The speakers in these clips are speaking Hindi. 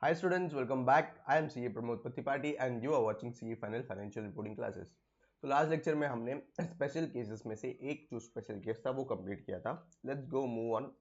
Hi students, welcome back. I am CA Pramod Patipati and you are watching CA Final Financial Reporting Classes. तो लास्ट लेक्चर में हमने स्पेशल केसेस में से एक जो स्पेशल केस था वो कंप्लीट किया था. Let's go move on.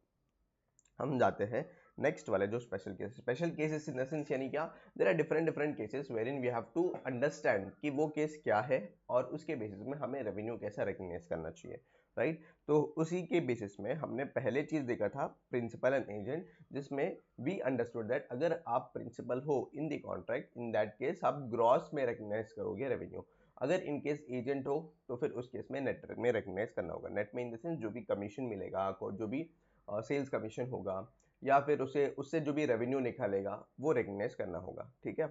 हम जाते हैं नेक्स्ट वाले जो special cases in the sense यानी क्या, there are different cases wherein we have to understand कि वो केस क्या है और उसके बेसिस में हमें रेवेन्यू कैसा रिकग्नाइज करना चाहिए, राइट. तो उसी के बेसिस में हमने पहले चीज देखा था प्रिंसिपल एंड एजेंट, जिसमें वी अंडरस्टूड दैट अगर आप प्रिंसिपल हो in the contract, in that case आप ग्रॉस में रिकग्नाइज करोगे रेवेन्यू. अगर इन केस एजेंट हो तो फिर उस केस में नेट में रिकग्नाइज करना होगा. नेट में इन द सेंस जो भी कमीशन मिलेगा आपको, जो भी सेल्स कमीशन होगा या फिर उसे उससे जो भी रेवेन्यू निकालेगा वो रिकग्नाइज करना होगा. ठीक है.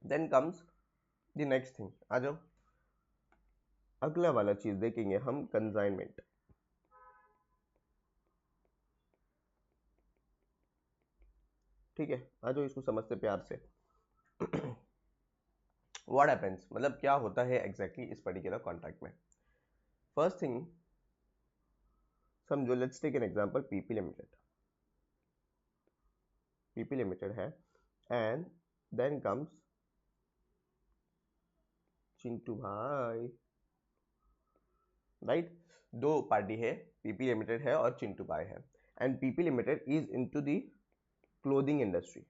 Then comes the next thing. आ जाओ, अगला वाला चीज देखेंगे हम, कंसाइनमेंट. ठीक है, आ जाओ इसको समझते प्यार से. व्हाट हैपेंस, मतलब क्या होता है एग्जैक्टली इस पर्टिकुलर कॉन्ट्रैक्ट में. फर्स्ट थिंग समझो, let's take an example. PP limited, PP limited है and then comes Chintu bhai, right. दो पार्टी है, पीपी लिमिटेड है और चिंटू भाई है. And PP limited is into the clothing industry.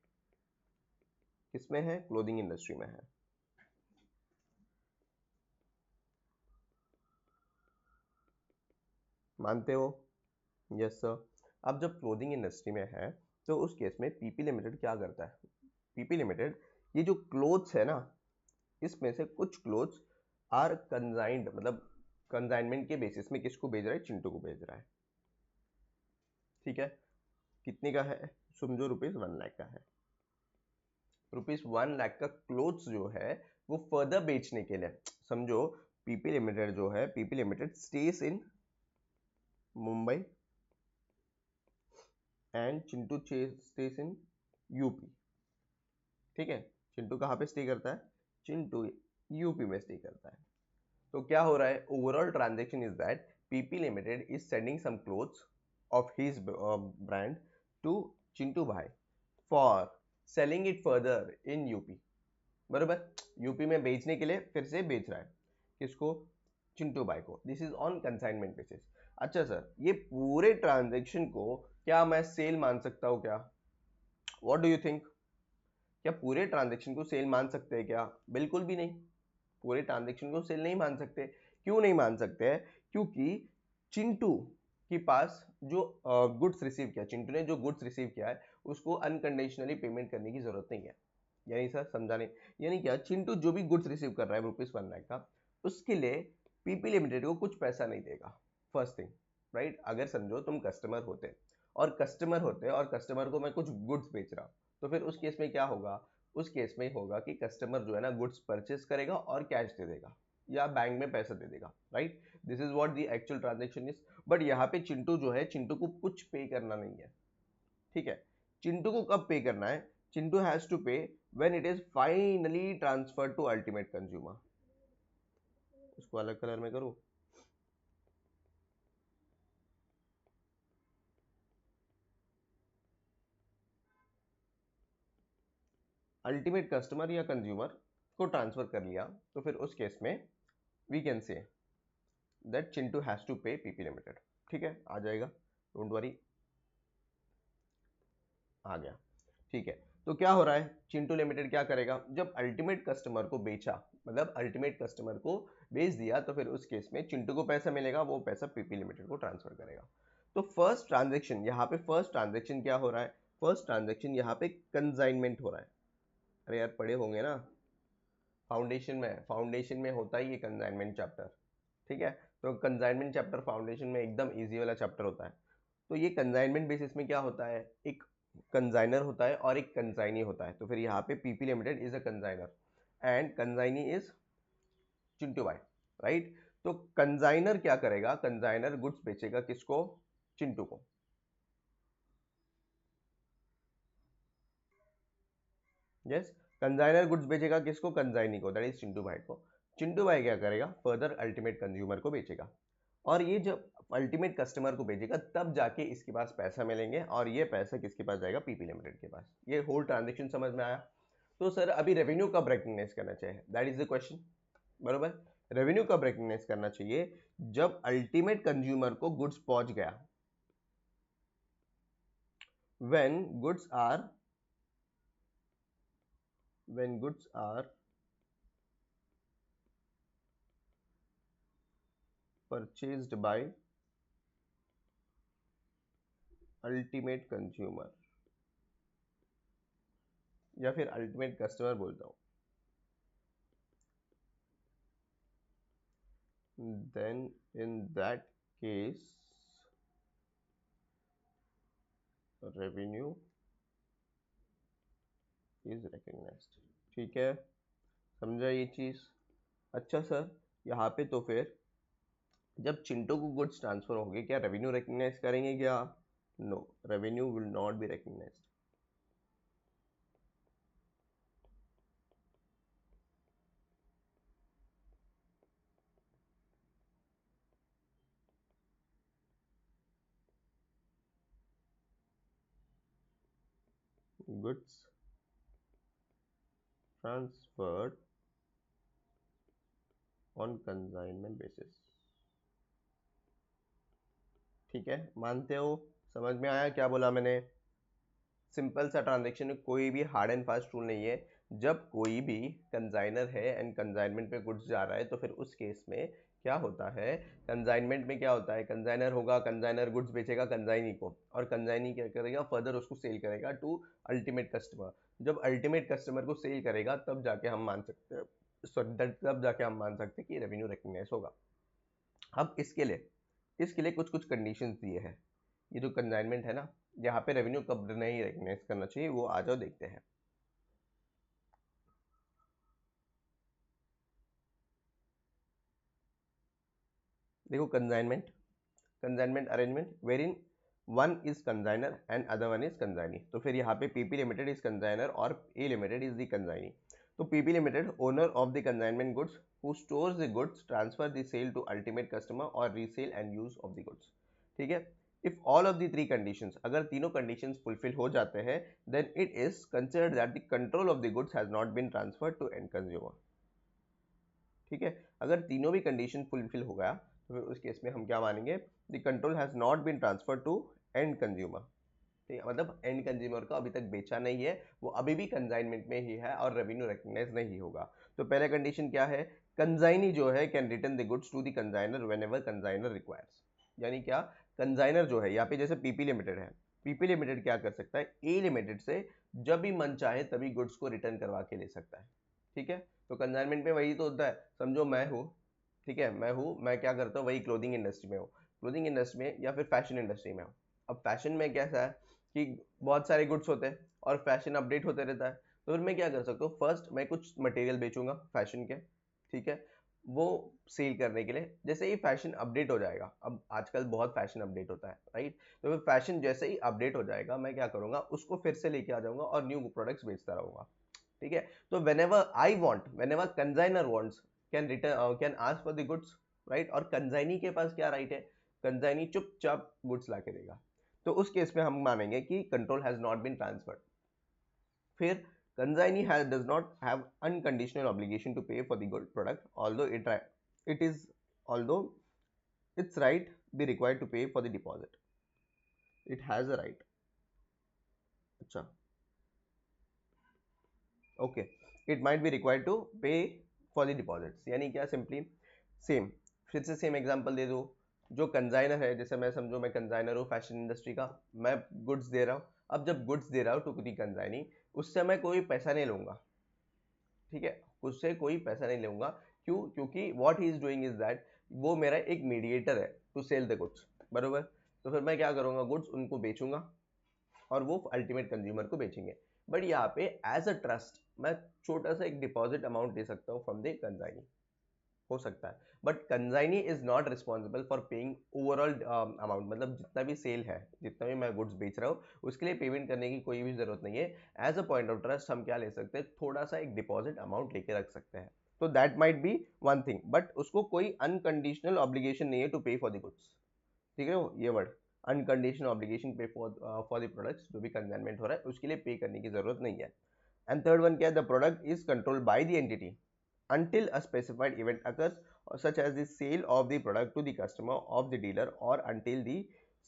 किसमें है? क्लोथिंग इंडस्ट्री में है. मानते हो? Yes sir. अब जब क्लोथिंग इंडस्ट्री में है तो उस केस में पीपी लिमिटेड क्या करता है? पीपी लिमिटेड ये जो क्लोथ्स है ना, इसमें से कुछ क्लोथ्स आर कंसाइंड, मतलब कंसाइनमेंट के बेसिस में किसको भेज रहा है? चिंटू को भेज रहा है. ठीक है. कितने का है? समझो ₹1 लाख का है. ₹1 लाख का क्लोथ्स जो है वो फर्दर बेचने के लिए, समझो पीपी लिमिटेड जो है, PP limited stays in Mumbai and Chintu stays in UP. ठीक है. चिंटू कहाँ पे स्टे करता है? चिंटू यूपी में स्टे करता है. तो क्या हो रहा है? Overall transaction is that PP limited is sending some clothes of his brand to Chintu भाई for selling it further in UP. बरोबर. यूपी में बेचने के लिए फिर से बेच रहा है. किसको? चिंटू भाई को. This is on consignment basis. अच्छा सर, ये पूरे ट्रांजेक्शन को क्या मैं सेल मान सकता हूँ क्या? What do you think? क्या पूरे ट्रांजेक्शन को सेल मान सकते हैं क्या? बिल्कुल भी नहीं. पूरे ट्रांजेक्शन को सेल नहीं मान सकते. क्यों नहीं मान सकते हैं? क्योंकि चिंटू के पास जो गुड्स रिसीव किया, चिंटू ने जो गुड्स रिसीव किया है उसको अनकंडीशनली पेमेंट करने की जरूरत नहीं है. यानी सर समझाने, यानी क्या, चिंटू जो भी गुड्स रिसीव कर रहा है ₹1 लाख का, उसके लिए पीपी लिमिटेड को कुछ पैसा नहीं देगा. First thing, right. अगर समझो तुम कस्टमर होते और कस्टमर को मैं कुछ गुड्स बेच रहा हूं, तो फिर उस केस में क्या होगा? उस केस में होगा कि कस्टमर जो है ना गुड्स परचेस करेगा और कैश दे देगा या बैंक में पैसा दे देगा, right. This is what the actual transaction is. But यहाँ पे चिंटू जो है, चिंटू को कुछ पे करना नहीं है. ठीक है. चिंटू को कब पे करना है? Chintu has to pay when it is finally transfer to ultimate consumer. इसको अलग कलर में करूं? अल्टीमेट कस्टमर या कंज्यूमर को ट्रांसफर कर लिया तो फिर उस केस में we can say that Chintu has to pay PP limited. ठीक है, आ जाएगा, डोंट वरी. आ गया. ठीक है. तो क्या हो रहा है? चिंटू लिमिटेड क्या करेगा? जब अल्टीमेट कस्टमर को बेचा, मतलब अल्टीमेट कस्टमर को बेच दिया, तो फिर उस केस में चिंटू को पैसा मिलेगा, वो पैसा पीपी लिमिटेड को ट्रांसफर करेगा. तो फर्स्ट ट्रांजेक्शन यहाँ पे, फर्स्ट ट्रांजेक्शन क्या हो रहा है? फर्स्ट ट्रांजेक्शन यहाँ पे कंसाइनमेंट हो रहा है. अरे यार पढ़े होंगे ना, फाउंडेशन में होता ही ये कंसाइनमेंट चैप्टर. ठीक है. तो कंसाइनमेंट चैप्टर फाउंडेशन में एकदम इजी वाला चैप्टर होता है. तो ये कंसाइनमेंट बेसिस में क्या होता है? एक कंसाइनर होता है और एक कंसाइनी होता है. तो फिर यहाँ पे PP limited is a consignor and consignee is Chintu bhai, right. तो कंसाइनर क्या करेगा? कंसाइनर गुड्स बेचेगा किसको? चिंटू को. यस. कंसाइनर गुड्स बेचेगा किसको? कंसाइनी को, दैट इज चिंटू भाई को. चिंटू भाई क्या करेगा? फर्दर अल्टीमेट कंज्यूमर को बेचेगा. और ये जब अल्टीमेट कस्टमर को भेजेगा तब जाके इसके पास पैसा मिलेंगे, और ये पैसा किसके पास जाएगा? पीपी लिमिटेड के पास। ये होल ट्रांजेक्शन समझ में आया? तो सर अभी रेवेन्यू कब रिकग्नाइज करना चाहिए, दैट इज द क्वेश्चन, बरोबर। रेवेन्यू कब रिकग्नाइज करना चाहिए? जब अल्टीमेट कंज्यूमर को गुड्स पहुंच गया, when goods are purchased by ultimate consumer, या फिर अल्टीमेट कस्टमर बोलता हूं, then in that case revenue is recognized। ठीक है, समझा ये चीज? अच्छा सर, यहाँ पे तो फिर जब चिंटू को गुड्स ट्रांसफर होंगे क्या रेवेन्यू रिकग्नाइज करेंगे क्या? No, revenue will not be recognised. Goods transferred on consignment basis. ठीक है, मानते हो? समझ में आया क्या बोला मैंने? सिंपल सा ट्रांजेक्शन में कोई भी हार्ड एंड फास्ट रूल नहीं है। जब कोई भी कंसाइनर है एंड कंसाइनमेंट पे गुड्स जा रहा है तो फिर उस केस में क्या होता है? कंसाइनमेंट में क्या होता है? कंसाइनर होगा, कंसाइनर गुड्स बेचेगा कंसाइनी को, और कंसाइनी क्या करेगा? फर्दर उसको सेल करेगा टू अल्टीमेट कस्टमर। जब अल्टीमेट कस्टमर को सेल करेगा तब जाके हम मान सकते हैं, सॉरी, तब जाके हम मान सकते हैं कि रेवेन्यू रिकग्नाइज होगा। अब इसके लिए कुछ कुछ कंडीशंस दिए हैं। ये जो कंसाइनमेंट है ना, यहाँ पे रेवेन्यू कब नहीं रिकग्नाइज करना चाहिए, वो आ जाओ देखते हैं। देखो, consignment arrangement wherein one is consignor and other one is consignee. तो फिर यहाँ पे पीपी लिमिटेड इज कंसाइनर और A limited is the consignee. तो PP limited owner of the consignment goods who stores the goods transfer the sale to ultimate customer और resale and use of the goods. ठीक है, if all of the three conditions, अगर तीनों कंडीशंस फुलफिल हो जाते हैं, then it is considered that the control of the goods has not been transferred to end consumer. ठीक है, अगर तीनों भी कंडीशन फुलफिल हो गया तो फिर उस केस में हम क्या मानेंगे? The control has not been transfer to end consumer. ठीक है, मतलब एंड कंज्यूमर को अभी तक बेचा नहीं है, वो अभी भी कंसाइनमेंट में ही है और रेवेन्यू रिकग्नाइज नहीं होगा। तो पहला कंडीशन क्या है? कंसाइनी जो है can return the goods to the consignor whenever consignor requires. यानी क्या? कंसाइनर जो है यहाँ पे जैसे पीपी लिमिटेड है, पीपी लिमिटेड क्या कर सकता है? ए लिमिटेड से जब भी मन चाहे तभी गुड्स को रिटर्न करवा के ले सकता है। ठीक है, तो कंसाइनमेंट में वही तो होता है। समझो मैं हूँ, ठीक है, मैं क्या करता हूँ? वही क्लोथिंग इंडस्ट्री में हूँ, क्लोथिंग इंडस्ट्री में या फिर फैशन इंडस्ट्री में हूँ। अब फैशन में कैसा है कि बहुत सारे गुड्स होते हैं और फैशन अपडेट होते रहता है। तो फिर मैं क्या कर सकता हूँ? फर्स्ट मैं कुछ मटेरियल बेचूंगा फैशन के, ठीक है, वो सेल करने के लिए। जैसे ही फैशन अपडेट हो जाएगा, अब आजकल बहुत फैशन अपडेट होता है, राइट? तो फिर फैशन जैसे ही अपडेट हो जाएगा मैं क्या करूंगा? उसको फिर से लेके आ जाऊंगा और न्यू प्रोडक्ट्स बेचता रहूंगा। ठीक है, तो whenever consigner wants can return can ask for the goods, right? और कंजाइनी के पास क्या राइट है? कंजाइनी चुपचाप गुड्स ला के देगा। तो उस केस में हम मानेंगे कि control has not been transferred. फिर consignee does not have unconditional obligation to pay for the good product, although its right be required to pay for the deposit। it has a right। अच्छा, okay, it might be required to pay for the deposits. यानी क्या? सिंपली सेम, फिर से सेम एग्जांपल दे दो। जो कंजाइनर है, जैसे मैं समझो मैं कंजाइनर हूँ फैशन इंडस्ट्री का, मैं गुड्स दे रहा हूँ। अब जब गुड्स दे रहा हूँ टू दी कंजाइनी, उससे मैं कोई पैसा नहीं लूंगा। ठीक है, उससे कोई पैसा नहीं लूंगा। क्यों? क्योंकि what he is doing is that वो मेरा एक मीडिएटर है टू सेल द गुड्स, बरोबर। तो फिर मैं क्या करूंगा? गुड्स उनको बेचूंगा और वो अल्टीमेट कंज्यूमर को बेचेंगे। बट यहाँ पे एज अ ट्रस्ट मैं छोटा सा एक डिपॉजिट अमाउंट दे सकता हूँ फ्रॉम द कंजाइनी, हो सकता है। But consignee is not responsible for paying overall amount, मतलब जितना भी सेल है, जितना भी मैं गुड्स बेच रहा हूँ, उसके लिए पेमेंट करने की कोई भी जरूरत नहीं है। As a point of trust हम क्या ले सकते हैं? थोड़ा सा एक डिपॉजिट अमाउंट लेके रख सकते हैं। तो that might be one thing, but उसको कोई अनकंडीशनल ऑब्लिगेशन नहीं है to pay for the goods. ठीक है, ये वर्ड अनकंडीशनल ऑब्लिगेशन पे फॉर द प्रोडक्ट्स, जो भी कंसाइनमेंट हो रहा है उसके लिए पे करने की जरूरत नहीं है। एंड थर्ड वन क्या है, the product is controlled by the entity until a specified event occurs, such as the sale of the product to the customer of the dealer, or until the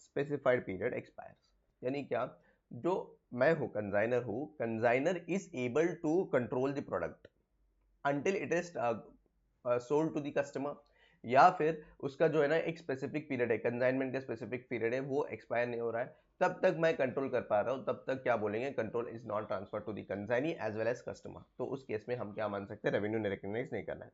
specified period expires। यानी क्या, जो मैं हूँ कंजाइनर हूँ, consignor is able to control the product until it is sold to the customer, या फिर उसका जो है ना एक स्पेसिफिक पीरियड है, कंसाइनमेंट का स्पेसिफिक पीरियड है, वो एक्सपायर नहीं हो रहा है, तब तक मैं कंट्रोल कर पा रहा हूँ, तब तक क्या बोलेंगे, control is not transfer to the consignee as well as customer. तो उस केस में हम क्या मान सकते हैं, रेवेन्यू ने रिकॉग्नाइज नहीं करना है।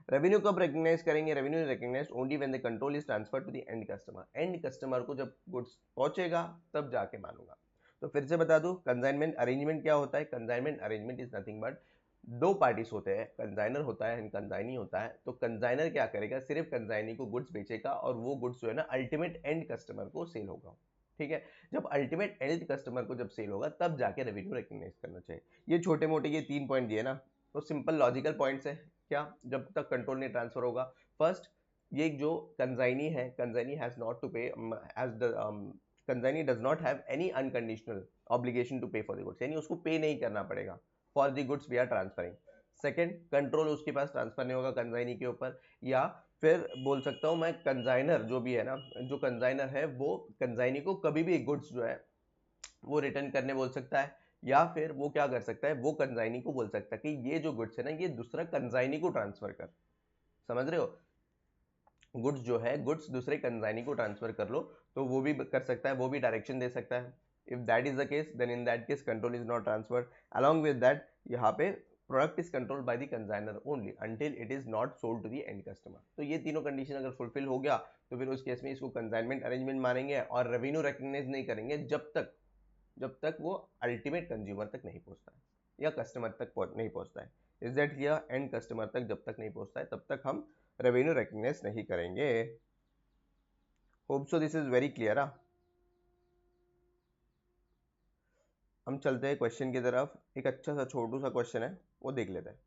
रेवेन्यू कब रिकॉग्नाइज करेंगे, revenue recognise only when the control is transfer to the end customer. End customer को जब गुड्स पहुंचेगा तब जाके मानूंगा। तो फिर से बता दूं, कंसाइनमेंट अरेंजमेंट क्या होता है, consignment arrangement is nothing but दो पार्टीज होते हैं, कंजाइनर होता है एंड कंजाइनी होता है। तो कंजाइनर क्या करेगा, सिर्फ कंजाइनी को गुड्स बेचेगा और वो गुड्स जो है ना अल्टीमेट एंड कस्टमर को सेल होगा। ठीक है, जब अल्टीमेट एंड कस्टमर को जब सेल होगा तब जाके रेवेन्यू रिकॉग्नाइज करना चाहिए। ये छोटे मोटे ये 3 पॉइंट दिए ना, तो सिंपल लॉजिकल पॉइंट्स है। क्या, जब तक कंट्रोल नहीं ट्रांसफर होगा, फर्स्ट ये जो कंजाइनी है, consignee has not to pay as the consignee does not have any unconditional obligation to pay for the goods, यानी उसको पे नहीं करना पड़ेगा for the goods we are transferring. Second, control उसके पास ट्रांसफर नहीं होगा कंजाइनी के ऊपर, या फिर बोल सकता हूं मैं कंजाइनर जो भी है ना, जो कंजाइनर है वो कंजाइनी को कभी भी गुड्स जो है वो रिटर्न करने बोल सकता है, या फिर वो क्या कर सकता है, वो कंजाइनी को बोल सकता है कि ये जो गुड्स है ना ये दूसरा कंजाइनी को ट्रांसफर कर। समझ रहे हो, गुड्स जो है गुड्स दूसरे कंजाइनी को ट्रांसफर कर लो, तो वो भी कर सकता है, वो भी डायरेक्शन दे सकता है। If that is the case, then in that case control is not transferred. Along with that, यहाँ पे product is controlled by the consignor only until it is not sold to the end customer. तो ये तीनों कंडीशन अगर फुलफिल हो गया तो फिर उस केस में इसको कंसाइनमेंट अरेंजमेंट मानेंगे और रेवेन्यू रिकॉग्नाइज नहीं करेंगे जब तक वो अल्टीमेट कंज्यूमर तक नहीं पहुंचता है या कस्टमर तक नहीं पहुंचता है। Is that clear, and customer तक जब तक नहीं पहुंचता है तब तक हम रेवेन्यू रिकॉग्नाइज नहीं करेंगे। Hope so this is very clear. हम चलते हैं क्वेश्चन की तरफ। एक अच्छा सा छोटू सा क्वेश्चन है, वो देख लेते हैं।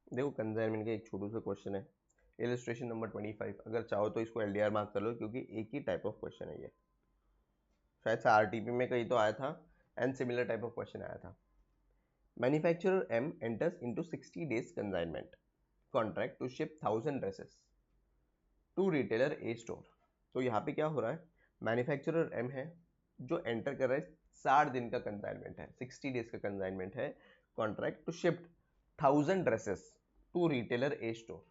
देखो, कंसाइनमेंट का एक छोटू सा क्वेश्चन है, इलस्ट्रेशन नंबर 25। अगर चाहो तो इसको एलडीआर मार्क कर लो, क्योंकि एक ही टाइप ऑफ क्वेश्चन है ये, शायद से आरटीपी में कहीं तो आया था and similar type of question आया था। Manufacturer M enters into 60 days consignment contract to ship 1000 dresses to retailer A store. तो यहाँ पे क्या हो रहा है, मैन्युफैक्चरर एम है जो एंटर कर रहा है, 60 दिन का कंसाइनमेंट है, 60 डेज का कंसाइनमेंट है, contract to shift 1000 dresses to retailer A store.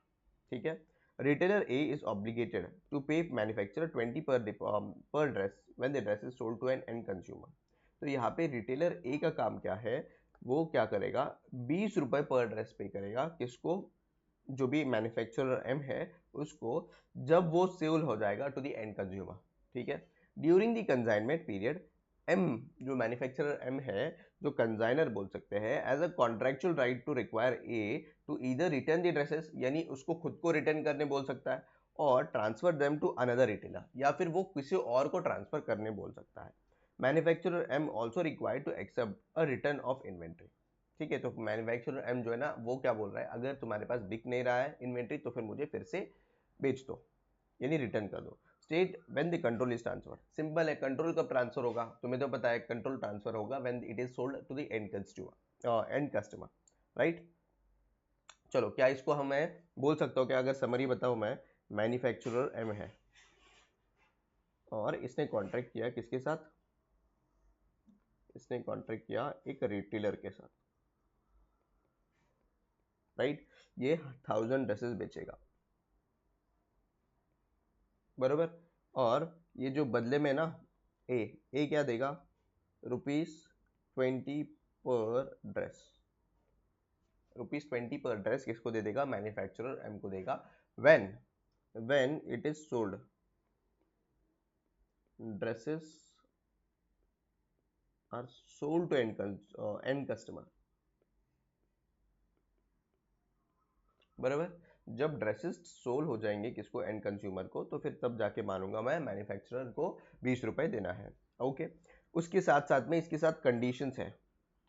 ठीक है, retailer A is obligated to pay manufacturer 20 per dress when the dress is sold to an end consumer। तो यहाँ पे रिटेलर ए का काम क्या है, वो क्या करेगा, 20 रुपए पर ड्रेस पे करेगा, किसको, जो भी मैन्युफैक्चरर एम है उसको, जब वो सेल हो जाएगा टू द एंड कंज्यूमर। ठीक है, during the consignment period, M जो मैन्युफैक्चरर एम है, जो कंजाइनर बोल सकते हैं, as a contractual right to require A to either return the dresses, यानी उसको खुद को रिटर्न करने बोल सकता है, और transfer them to another retailer, या फिर वो किसी और को ट्रांसफर करने बोल सकता है। Manufacturer M also required to accept a return of inventory. ठीक है, तो मैन्युफैक्चरर एम जो है ना वो क्या बोल रहा है, अगर तुम्हारे पास बिक नहीं रहा है इन्वेंट्री तो फिर मुझे फिर से बेच दो, यानी रिटर्न कर दो। State when the control is transfer, simple है, कंट्रोल कब ट्रांसफर होगा, तुम्हें तो पता है कंट्रोल ट्रांसफर होगा when it is sold to the end customer, right. चलो, क्या इसको हमें बोल सकता हूँ, क्या अगर समरी बताऊं मैं, मैन्युफैक्चरर एम है और इसने कॉन्ट्रैक्ट किया किसके साथ, इसने कॉन्ट्रैक्ट किया एक रिटेलर के साथ, राइट। ये 1000 ड्रेसेस बेचेगा, बरोबर, और ये जो बदले में ना ए क्या देगा, ₹20 पर ड्रेस, ₹20 पर ड्रेस किसको दे देगा, मैन्युफैक्चरर एम को देगा। When when it is sold, dresses are sold to end customer, बराबर। जब ड्रेसेस सोल हो जाएंगे किसको, एंड कंज्यूमर को, तो फिर तब जाके मानूंगा मैं मैन्युफैक्चरर को 20 रुपए देना है। ओके। उसके साथ साथ में इसके साथ कंडीशंस है।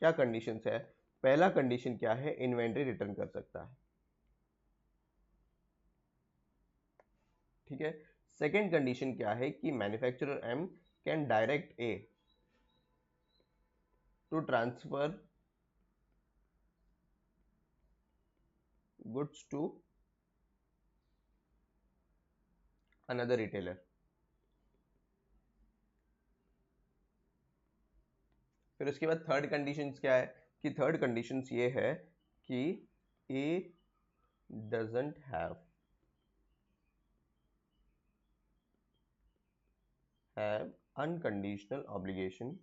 क्या कंडीशंस है? पहला कंडीशन क्या है, इन्वेंट्री रिटर्न कर सकता है, ठीक है। सेकेंड कंडीशन क्या है कि manufacturer M can direct A to transfer goods to another retailer. फिर उसके बाद थर्ड कंडीशन क्या है कि थर्ड कंडीशन ये है कि A doesn't have unconditional obligation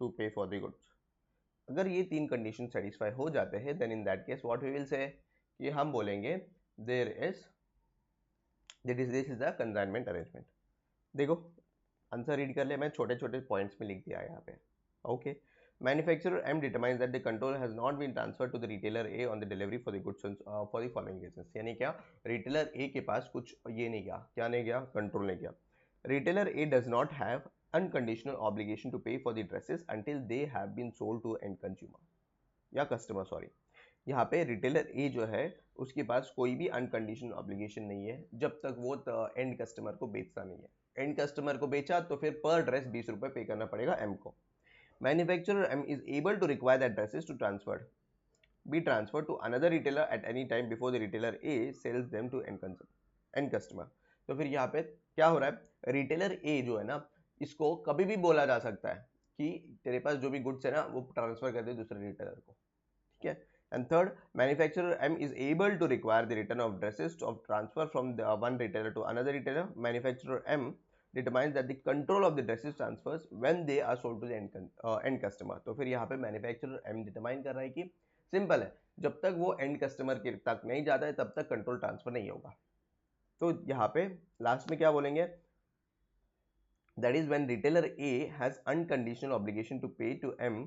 to pay for the goods. अगर ये तीन कंडीशन सेटिस्फाई हो जाते हैं then in that case what we will say, कि हम बोलेंगे there is this is the consignment arrangement. देखो आंसर रीड कर ले, मैं छोटे छोटे पॉइंट्स में लिख दिया यहाँ पे। Okay. Manufacturer M determines that the control has not been transferred to the retailer A on the delivery for the goods for the following reasons. यानी क्या, रिटेलर ए के पास कुछ ये नहीं गया, क्या नहीं गया, कंट्रोल नहीं गया। Retailer A does not have unconditional obligation to pay for the dresses until they have been sold to end consumer या कस्टमर, सॉरी। यहाँ पे रिटेलर ए जो है उसके पास कोई भी अनकंडीशनल ऑब्लिगेशन नहीं है जब तक वो एंड कस्टमर को बेचता नहीं है। एंड कस्टमर को बेचा तो फिर पर ड्रेस 20 रुपए पे करना पड़ेगा एम को। Manufacturer M is able to require that dresses to transfer be transfer to another retailer at any time before the retailer A sells them to end customer. तो फिर यहाँ पे क्या हो रहा है, रिटेलर ए जो है ना, इसको कभी भी बोला जा सकता है कि तेरे पास जो भी गुड्स है ना वो ट्रांसफर कर दे दूसरे रिटेलर को, ठीक है। And third, manufacturer M is able to require the return of dresses of transfer from the one retailer to another retailer. Manufacturer M determines that the control of the dresses transfers when they are sold to the end customer. तो फिर यहाँ पे manufacturer M determine कर रहा है कि सिंपल है, जब तक वो end customer के तक नहीं जाता है तब तक कंट्रोल ट्रांसफर नहीं होगा। तो यहाँ पे लास्ट में क्या बोलेंगे, that is when retailer A has unconditional obligation to pay to M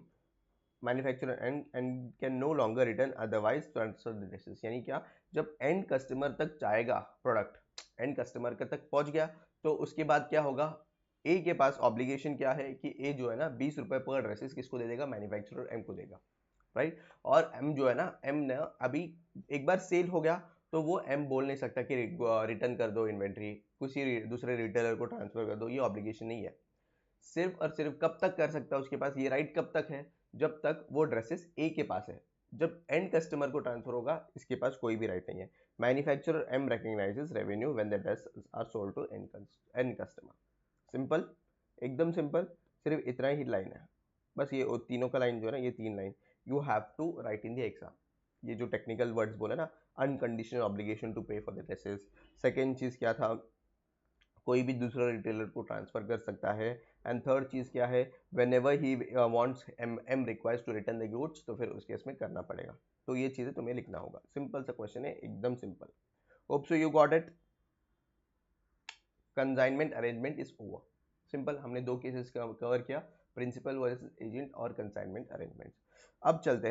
manufacturer and can no longer return otherwise transfer the dresses. यानी क्या, जब एंड कस्टमर तक जाएगा प्रोडक्ट, एंड कस्टमर के तक पहुंच गया तो उसके बाद क्या होगा, ए के पास ऑब्लिगेशन क्या है कि ए जो है ना 20 रुपए पर ड्रेसेस किसको दे देगा, मैन्युफैक्चरर एम को देगा, राइट। और एम जो है ना, एम ने अभी एक बार सेल हो गया तो वो एम बोल नहीं सकता कि रिटर्न कर दो इन्वेंट्री, किसी दूसरे रिटेलर को ट्रांसफर कर दो, ये ऑब्लिगेशन नहीं है। सिर्फ और सिर्फ कब तक कर सकता है उसके पास ये राइट, कब तक है, जब तक वो ड्रेसेस ए के पास है। जब एंड कस्टमर को ट्रांसफर होगा इसके पास कोई भी राइट नहीं है। Manufacturer M recognises revenue when the dresses are sold to end customer. Simple, एकदम सिंपल, सिर्फ इतना ही लाइन है बस। ये तीनों का लाइन जो है ना, ये तीन line you have to write in the exam. ये जो टेक्निकल वर्ड्स बोले ना, unconditional obligation to pay for the dresses, second चीज क्या था, कोई भी दूसरा रिटेलर को ट्रांसफर कर सकता है, एंड थर्ड चीज क्या है, whenever he wants M requires to return the goods, तो फिर उस केस में करना पड़ेगा। तो ये चीजें तुम्हें लिखना होगा, सिंपल सा क्वेश्चन है, एकदम simple. Hope so you got it. Consignment arrangement is over. Simple, हमने दो केसेस कवर किया, प्रिंसिपल वर्सेस एजेंट और कंसाइनमेंट अरेंजमेंट। अब चलते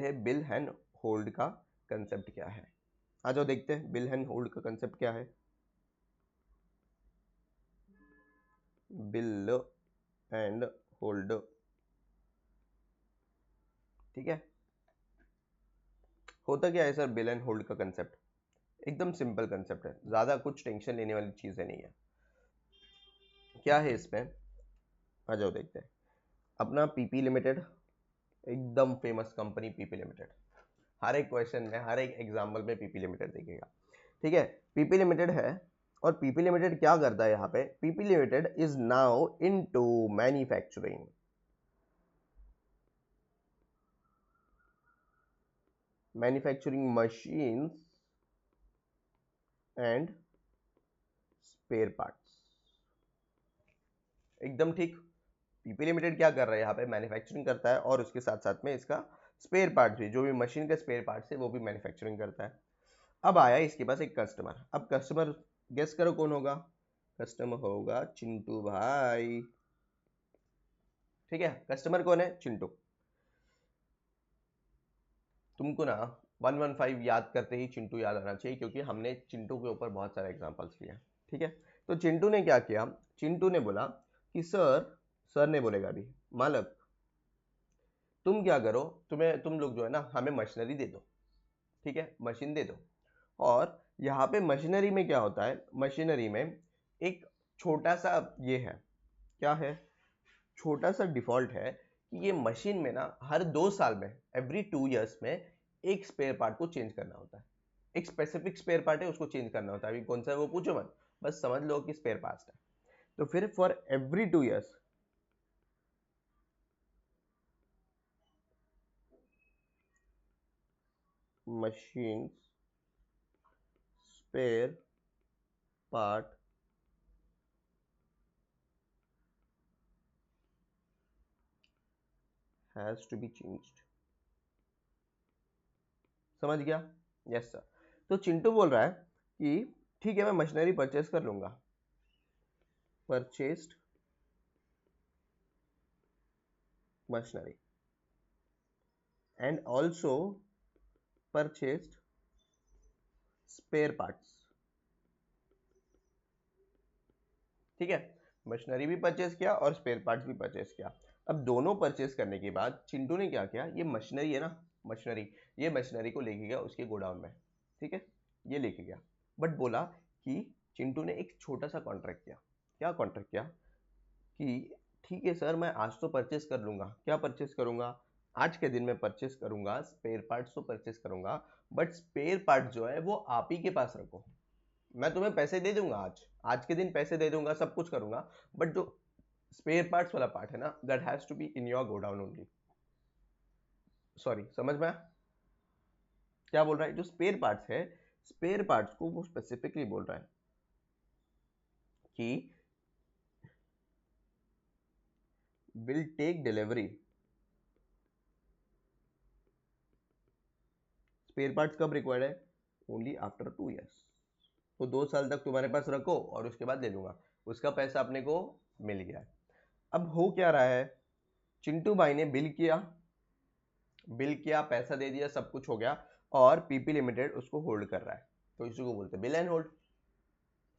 हैं बिल एंड होल्ड का कंसेप्ट क्या है। आ जाओ देखते हैं बिल एंड होल्ड का कंसेप्ट क्या है। बिल एंड होल्ड, ठीक है। होता क्या है सर बिल एंड होल्ड का कंसेप्ट, एकदम सिंपल कंसेप्ट है, ज्यादा कुछ टेंशन लेने वाली चीजें नहीं है। क्या है इसमें, आ जाओ देखते हैं। अपना पीपी लिमिटेड, एकदम फेमस कंपनी पीपी लिमिटेड, हर एक क्वेश्चन में हर एक एग्जाम्पल में पीपी लिमिटेड दिखेगा, ठीक है। पीपी लिमिटेड है और पीपी लिमिटेड क्या करता है यहाँ पे, PP limited is now into manufacturing machines and spare parts। एकदम ठीक। पीपी लिमिटेड क्या कर रहा है यहाँ पे, मैन्युफैक्चरिंग करता है और उसके साथ साथ में इसका स्पेयर पार्ट भी, जो भी मशीन का स्पेयर पार्ट्स है वो भी मैन्युफैक्चरिंग करता है। अब आया इसके पास एक कस्टमर, अब कस्टमर गेस करो कौन होगा, कस्टमर होगा चिंटू भाई। ठीक है, कस्टमर कौन है? चिंटू। तुमको ना 115 याद करते ही चिंटू याद आना चाहिए, क्योंकि हमने चिंटू के ऊपर बहुत सारे एग्जांपल्स लिए। ठीक है, तो चिंटू ने क्या किया? चिंटू ने बोला कि सर ने बोलेगा अभी, मालक तुम क्या करो, तुम लोग जो है ना हमें मशीनरी दे दो। ठीक है, मशीन दे दो। और यहाँ पे मशीनरी में क्या होता है? मशीनरी में एक छोटा सा ये है, क्या है? छोटा सा डिफॉल्ट है कि ये मशीन में ना हर 2 साल में, एवरी 2 इयर्स में एक स्पेयर पार्ट को चेंज करना होता है। एक स्पेसिफिक स्पेयर पार्ट है, उसको चेंज करना होता है। अभी कौन सा है वो पूछो मत, बस समझ लो कि स्पेयर पार्ट है। तो फिर for every 2 years machine spare part has to be changed. समझ गया? Yes sir. तो चिंटू बोल रहा है कि ठीक है, मैं मशीनरी परचेस कर लूंगा। Purchased machinery and also purchased spare parts. ठीक है, मशीनरी भी परचेस किया और स्पेयर पार्ट्स भी परचेस किया। अब दोनों परचेस करने के बाद चिंटू ने क्या किया? ये मशीनरी है ना, ये मशीनरी को लेके गया उसके गोडाउन में। ठीक है, ये लेके गया, बट बोला कि चिंटू ने एक छोटा सा कॉन्ट्रैक्ट किया। क्या कॉन्ट्रैक्ट किया? कि ठीक है सर, मैं आज तो परचेस कर लूंगा। क्या परचेस करूंगा? आज के दिन में परचेस करूंगा, स्पेयर पार्ट्स तो परचेस करूंगा, बट स्पेयर पार्ट जो है वो आप ही के पास रखो। मैं तुम्हें पैसे दे दूंगा, आज के दिन पैसे दे दूंगा, सब कुछ करूंगा, बट जो स्पेयर पार्ट्स वाला पार्ट है ना, that has to be in your godown only. Sorry, समझ में आया? क्या बोल रहा है? जो स्पेयर पार्ट्स है, स्पेयर पार्ट्स को वो स्पेसिफिकली बोल रहा है कि will take delivery. Spare parts कब रिक्वायर्ड है? Only after 2 years. तो 2 साल तक तुम्हारे पास रखो और उसके बाद ले लूंगा। उसका पैसा अपने को मिल गया है। अब हो क्या रहा है? चिंटू भाई ने बिल किया, पैसा दे दिया, सब कुछ हो गया, और पीपी लिमिटेड उसको होल्ड कर रहा है। तो इसी को बोलते हैं बिल एंड होल्ड।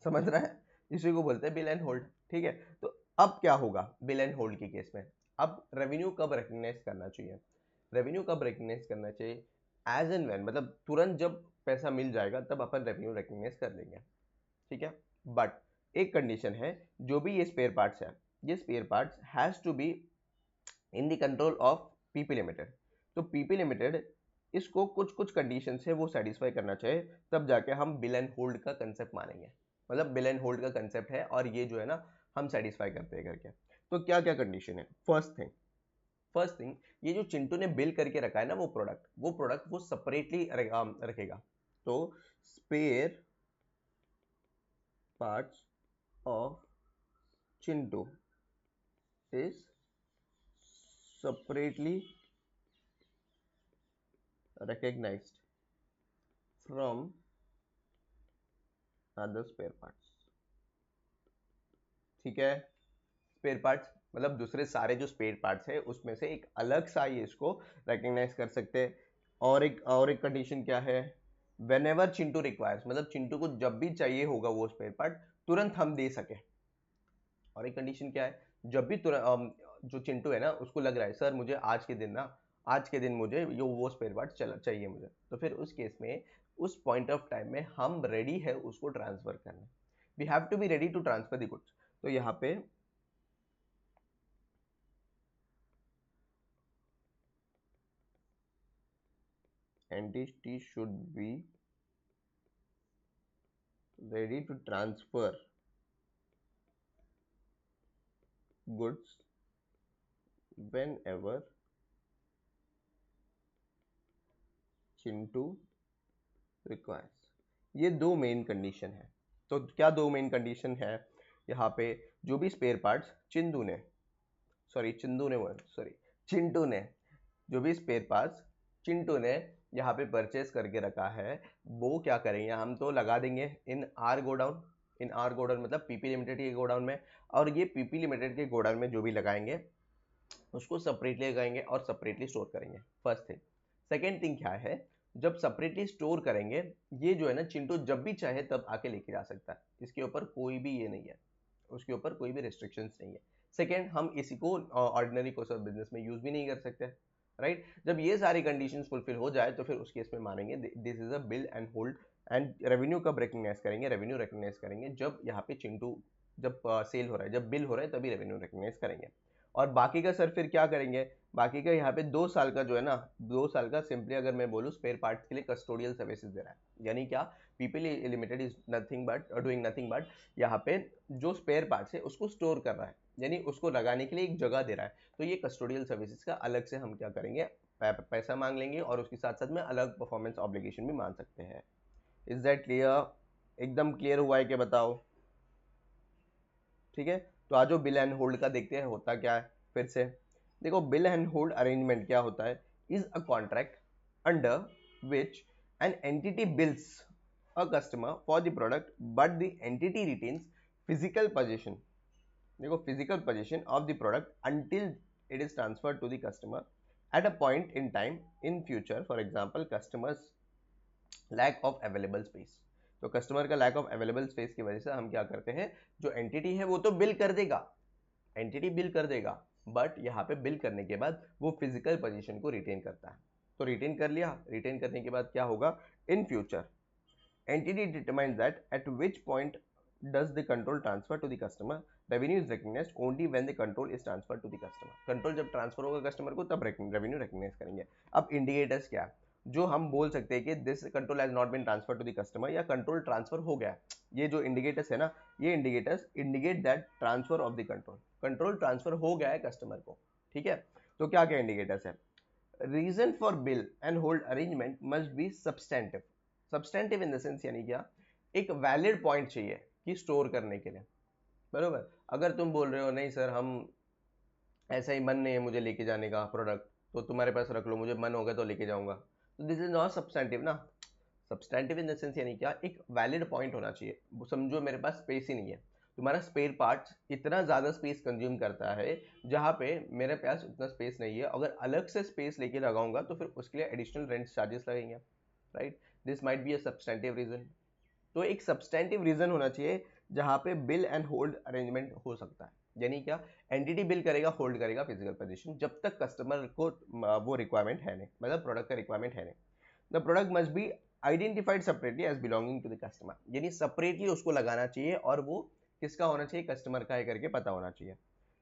समझ रहा है? इसी को बोलते हैं बिल एंड होल्ड। ठीक है, तो अब क्या होगा बिल एंड होल्ड के केस में? अब रेवेन्यू कब रिकग्नाइज करना चाहिए? रेवेन्यू कब रिकग्नाइज करना चाहिए? एज एंड व्हेन, मतलब तुरंत जब पैसा मिल जाएगा तब अपन रेवेन्यू रिकग्नाइज कर लेंगे। ठीक है, बट एक कंडीशन है, जो भी ये स्पेयर पार्ट्स है, ये spare parts has to be in the control of PP limited. तो पीपी लिमिटेड इसको कुछ कुछ कंडीशन है वो सेटिस्फाई करना चाहिए, तब जाके हम बिल एंड होल्ड का कंसेप्ट मानेंगे। मतलब बिल एंड होल्ड का कंसेप्ट है और ये जो है ना हम सेटिस्फाई करते हैं करके। तो क्या क्या कंडीशन है? फर्स्ट थिंग, ये जो चिंटू ने बिल करके रखा है ना, वो प्रोडक्ट वो सेपरेटली रखेगा। तो spare parts of Chintu is separately recognized from other spare parts। ठीक है, स्पेयर पार्ट्स मतलब दूसरे सारे जो स्पेयर पार्ट्स है उसमें से एक अलग सा ये इसको रिकग्नाइज कर सकते हैं। और एक कंडीशन क्या है? वेन एवर चिंटू रिक्वायर्स, मतलब चिंटू को जब भी चाहिए होगा वो स्पेयर पार्ट तुरंत हम दे सके। और एक कंडीशन क्या है? जब भी तुरंत जो चिंटू है ना उसको लग रहा है सर मुझे आज के दिन मुझे वो स्पेयर पार्ट चाहिए मुझे, तो फिर उस केस में उस पॉइंट ऑफ टाइम में हम रेडी है उसको ट्रांसफर करने। We have to be ready to transfer the goods. तो यहाँ पे entity should be ready to transfer goods whenever Chintu requires. ये दो मेन कंडीशन है। तो क्या दो मेन कंडीशन है? यहाँ पे जो भी स्पेयर पार्ट्स चिंटू ने चिंटू ने जो भी स्पेयर पार्ट्स चिंटू ने यहाँ पे परचेस करके रखा है, वो क्या करेंगे? हम तो लगा देंगे इन आर गोडाउन मतलब पीपी लिमिटेड के गोडाउन में। और ये पीपी लिमिटेड के गोडाउन में जो भी लगाएंगे उसको सेपरेटली लगाएंगे और सेपरेटली स्टोर करेंगे, फर्स्ट थिंग। सेकेंड थिंग क्या है, जब सेपरेटली स्टोर करेंगे, ये जो है ना चिंटू जब भी चाहे तब आके लेके जा सकता है, इसके ऊपर कोई भी ये नहीं है, उसके ऊपर कोई भी रिस्ट्रिक्शंस नहीं है। सेकेंड, हम इसी को ऑर्डिनरी कोर्स ऑफ बिजनेस में यूज भी नहीं कर सकते, राइट। जब ये सारी कंडीशंस फुलफिल हो जाए तो फिर उस केस में मानेंगे this is a bill and hold. And revenue कब रिकग्नाइज करेंगे, रेवेन्यू रिकग्नाइज करेंगे जब यहाँ पे चिंटू, जब सेल हो रहा है, जब बिल हो रहा है तभी रेवेन्यू रिकग्नाइज करेंगे। और बाकी का सर फिर क्या करेंगे, बाकी का यहाँ पे 2 साल का जो है ना, 2 साल का सिंपली अगर मैं बोलूँ स्पेयर पार्ट्स के लिए कस्टोडियल सर्विसेज दे रहा है। यानी क्या, people limited is nothing but doing nothing but यहाँ पे जो स्पेयर पार्ट्स है उसको स्टोर कर रहा है, यानी उसको लगाने के लिए एक जगह दे रहा है। तो ये कस्टोडियल सर्विसेज का अलग से हम क्या करेंगे, पैसा मांग लेंगे और उसके साथ साथ में अलग परफॉर्मेंस ऑब्लिगेशन भी मान सकते हैं। Is that clear? एकदम क्लियर हुआ है कि बताओ? ठीक है, तो आज जो बिल एंड होल्ड का देखते हैं होता क्या है फिर से। देखो, बिल एंड होल्ड अरेंजमेंट क्या होता है, is a contract under which an entity bills a customer for the product but the entity retains physical position, देखो physical position of the product until it is transferred to the customer at a point in time in future. For example, customers lack of available space, तो कस्टमर का लैक ऑफ अवेलेबल स्पेस की वजह से हम क्या करते हैं, जो एंटिटी है वो तो बिल कर देगा, एंटिटी बिल कर देगा, बट यहाँ पे बिल करने के बाद वो फिजिकल पोजीशन को रिटेन करता है। तो रिटेन कर लिया, रिटेन करने के बाद क्या होगा, in future entity determines that at which point does the control transfer to the customer, revenue is recognized only when the control is transferred to the customer। Control जब ट्रांसफर होगा कस्टमर को तब रेवेन्यू रिकग्नाइज करेंगे। अब इंडिकेटर्स क्या है, जो हम बोल सकते हैं कि this control has not been transfer to the customer, या कंट्रोल ट्रांसफर हो गया, ये जो इंडिकेटर्स है ना, ये indicators indicate that transfer of the control, control transfer हो गया है कस्टमर को। ठीक है, तो क्या क्या इंडिकेटर्स है, reason for bill and hold arrangement must be substantive, substantive in the sense यानी क्या, एक वैलिड पॉइंट चाहिए कि स्टोर करने के लिए, बरोबर। अगर तुम बोल रहे हो नहीं सर हम ऐसा ही मन नहीं है मुझे लेके जाने का प्रोडक्ट, तो तुम्हारे पास रख लो, मुझे मन होगा तो लेके जाऊंगा, तो दिस इज नॉट सब्सटेंटिव ना। सब्सटेंटिव इन द सेंस यानी क्या, एक वैलिड पॉइंट होना चाहिए। समझो मेरे पास स्पेस ही नहीं है, तुम्हारा स्पेयर पार्ट्स इतना ज्यादा स्पेस कंज्यूम करता है जहां पे मेरे पास उतना स्पेस नहीं है, अगर अलग से स्पेस लेके लगाऊंगा तो फिर उसके लिए एडिशनल रेंट चार्जेस लगेंगे, right. This might be a substantive reason. तो एक सब्सटेंटिव रीजन होना चाहिए जहां पे बिल एंड होल्ड अरेंजमेंट हो सकता है, यानी क्या, एंटिटी बिल करेगा, होल्ड करेगा फिजिकल पोजीशन जब तक कस्टमर को वो रिक्वायरमेंट है नहीं, मतलब प्रोडक्ट का रिक्वायरमेंट है नहीं। The product must be identified separately as belonging to the customer, यानी सेपरेटली उसको लगाना चाहिए और वो किसका होना चाहिए, कस्टमर का है करके पता होना चाहिए।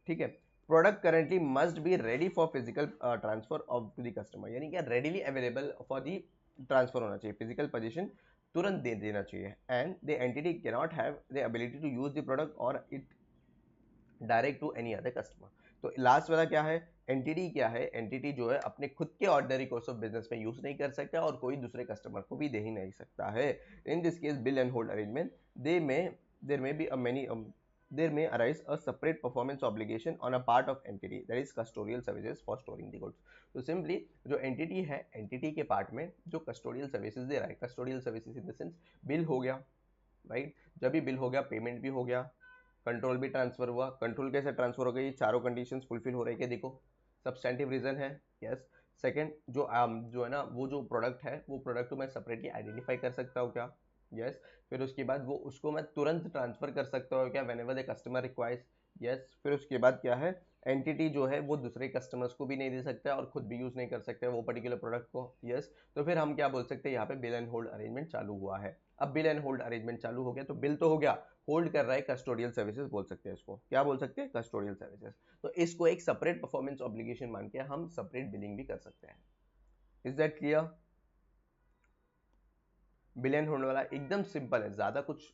ठीक है, product currently must be ready for physical transfer of to the customer, यानी क्या, readily available for the transfer होना चाहिए, फिजिकल पोजीशन तुरंत दे देना चाहिए। And the entity can not have the ability to use the product और it direct to any other customer. तो लास्ट वाला क्या है, एंटिटी क्या है, एंटिटी जो है अपने खुद के ऑर्डिनरी कोर्स ऑफ बिजनेस में यूज नहीं कर सकता और कोई दूसरे कस्टमर को भी दे ही नहीं सकता है। In this case bill and hold arrangement there may be a many there may arise a separate performance obligation on a part of entity, that is custodial services for storing the goods। तो सिंपली जो एंटिटी है, एंटिटी के पार्ट में जो कस्टोडियल सर्विसेज दे रहा है, custodial services in the sense bill हो गया, राइट। जब भी बिल हो गया पेमेंट भी हो गया, कंट्रोल भी ट्रांसफर हुआ। कंट्रोल कैसे ट्रांसफर हो गई, चारों कंडीशंस फुलफिल हो रही है, देखो सब्सटेंटिव रीजन है, यस। सेकंड, जो है ना, वो जो प्रोडक्ट है वो प्रोडक्ट को मैं सेपरेटली आइडेंटिफाई कर सकता हूँ क्या, यस। फिर उसके बाद वो उसको मैं तुरंत ट्रांसफर कर सकता हूँ क्या, when ever the customer requires, yes. फिर उसके बाद क्या है, एंटिटी जो है वो दूसरे कस्टमर्स को भी नहीं दे सकता और खुद भी यूज नहीं कर सकते वो पर्टिकुलर प्रोडक्ट को, यस। तो फिर हम क्या बोल सकते हैं, यहाँ पे बिल एंड होल्ड अरेंजमेंट चालू हुआ है। अब बिल एंड होल्ड अरेंजमेंट चालू हो गया तो बिल तो हो गया, होल्ड कर रहा है कस्टोडियल सर्विसेज बोल सकते हैं इसको, क्या बोल सकते हैं, कस्टोडियल सर्विसेज। तो इसको एक सेपरेट परफॉर्मेंस ऑब्लिगेशन मान के हम सेपरेट बिलिंग भी कर सकते हैं। Is that clear? Bill and hold वाला एकदम सिंपल है, ज्यादा कुछ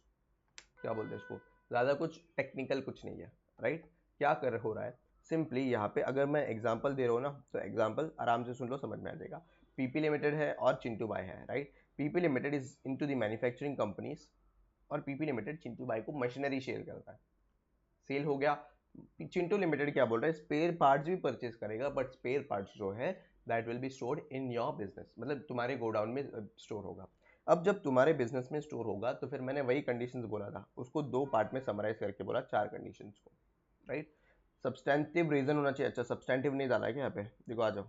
क्या बोलते हैं इसको, ज्यादा कुछ टेक्निकल कुछ नहीं है, राइट। क्या कर हो रहा है, सिंपली यहाँ पे अगर मैं एग्जांपल दे रहा हूँ ना, तो एग्जांपल आराम से सुन लो, समझ में आ जाएगा। पीपी लिमिटेड है और चिंटू बाय है, right. PP limited is into the manufacturing companies और पीपी लिमिटेड चिंटू बाय को मशीनरी शेयर करता है, सेल हो गया। चिंटू लिमिटेड क्या बोल रहा है, स्पेयर पार्ट्स भी परचेज करेगा, बट स्पेयर पार्ट्स जो है that will be stored in your business, मतलब तुम्हारे गोडाउन में स्टोर होगा। अब जब तुम्हारे बिजनेस में स्टोर होगा तो फिर मैंने वही कंडीशंस बोला था, उसको 2 पार्ट में समराइज करके बोला, 4 कंडीशंस को, राइट। सब्सटेंटिव रीजन होना चाहिए। अच्छा सब्सटेंटिव नहीं डाला है क्या यहाँ पे, देखो आ जाओ।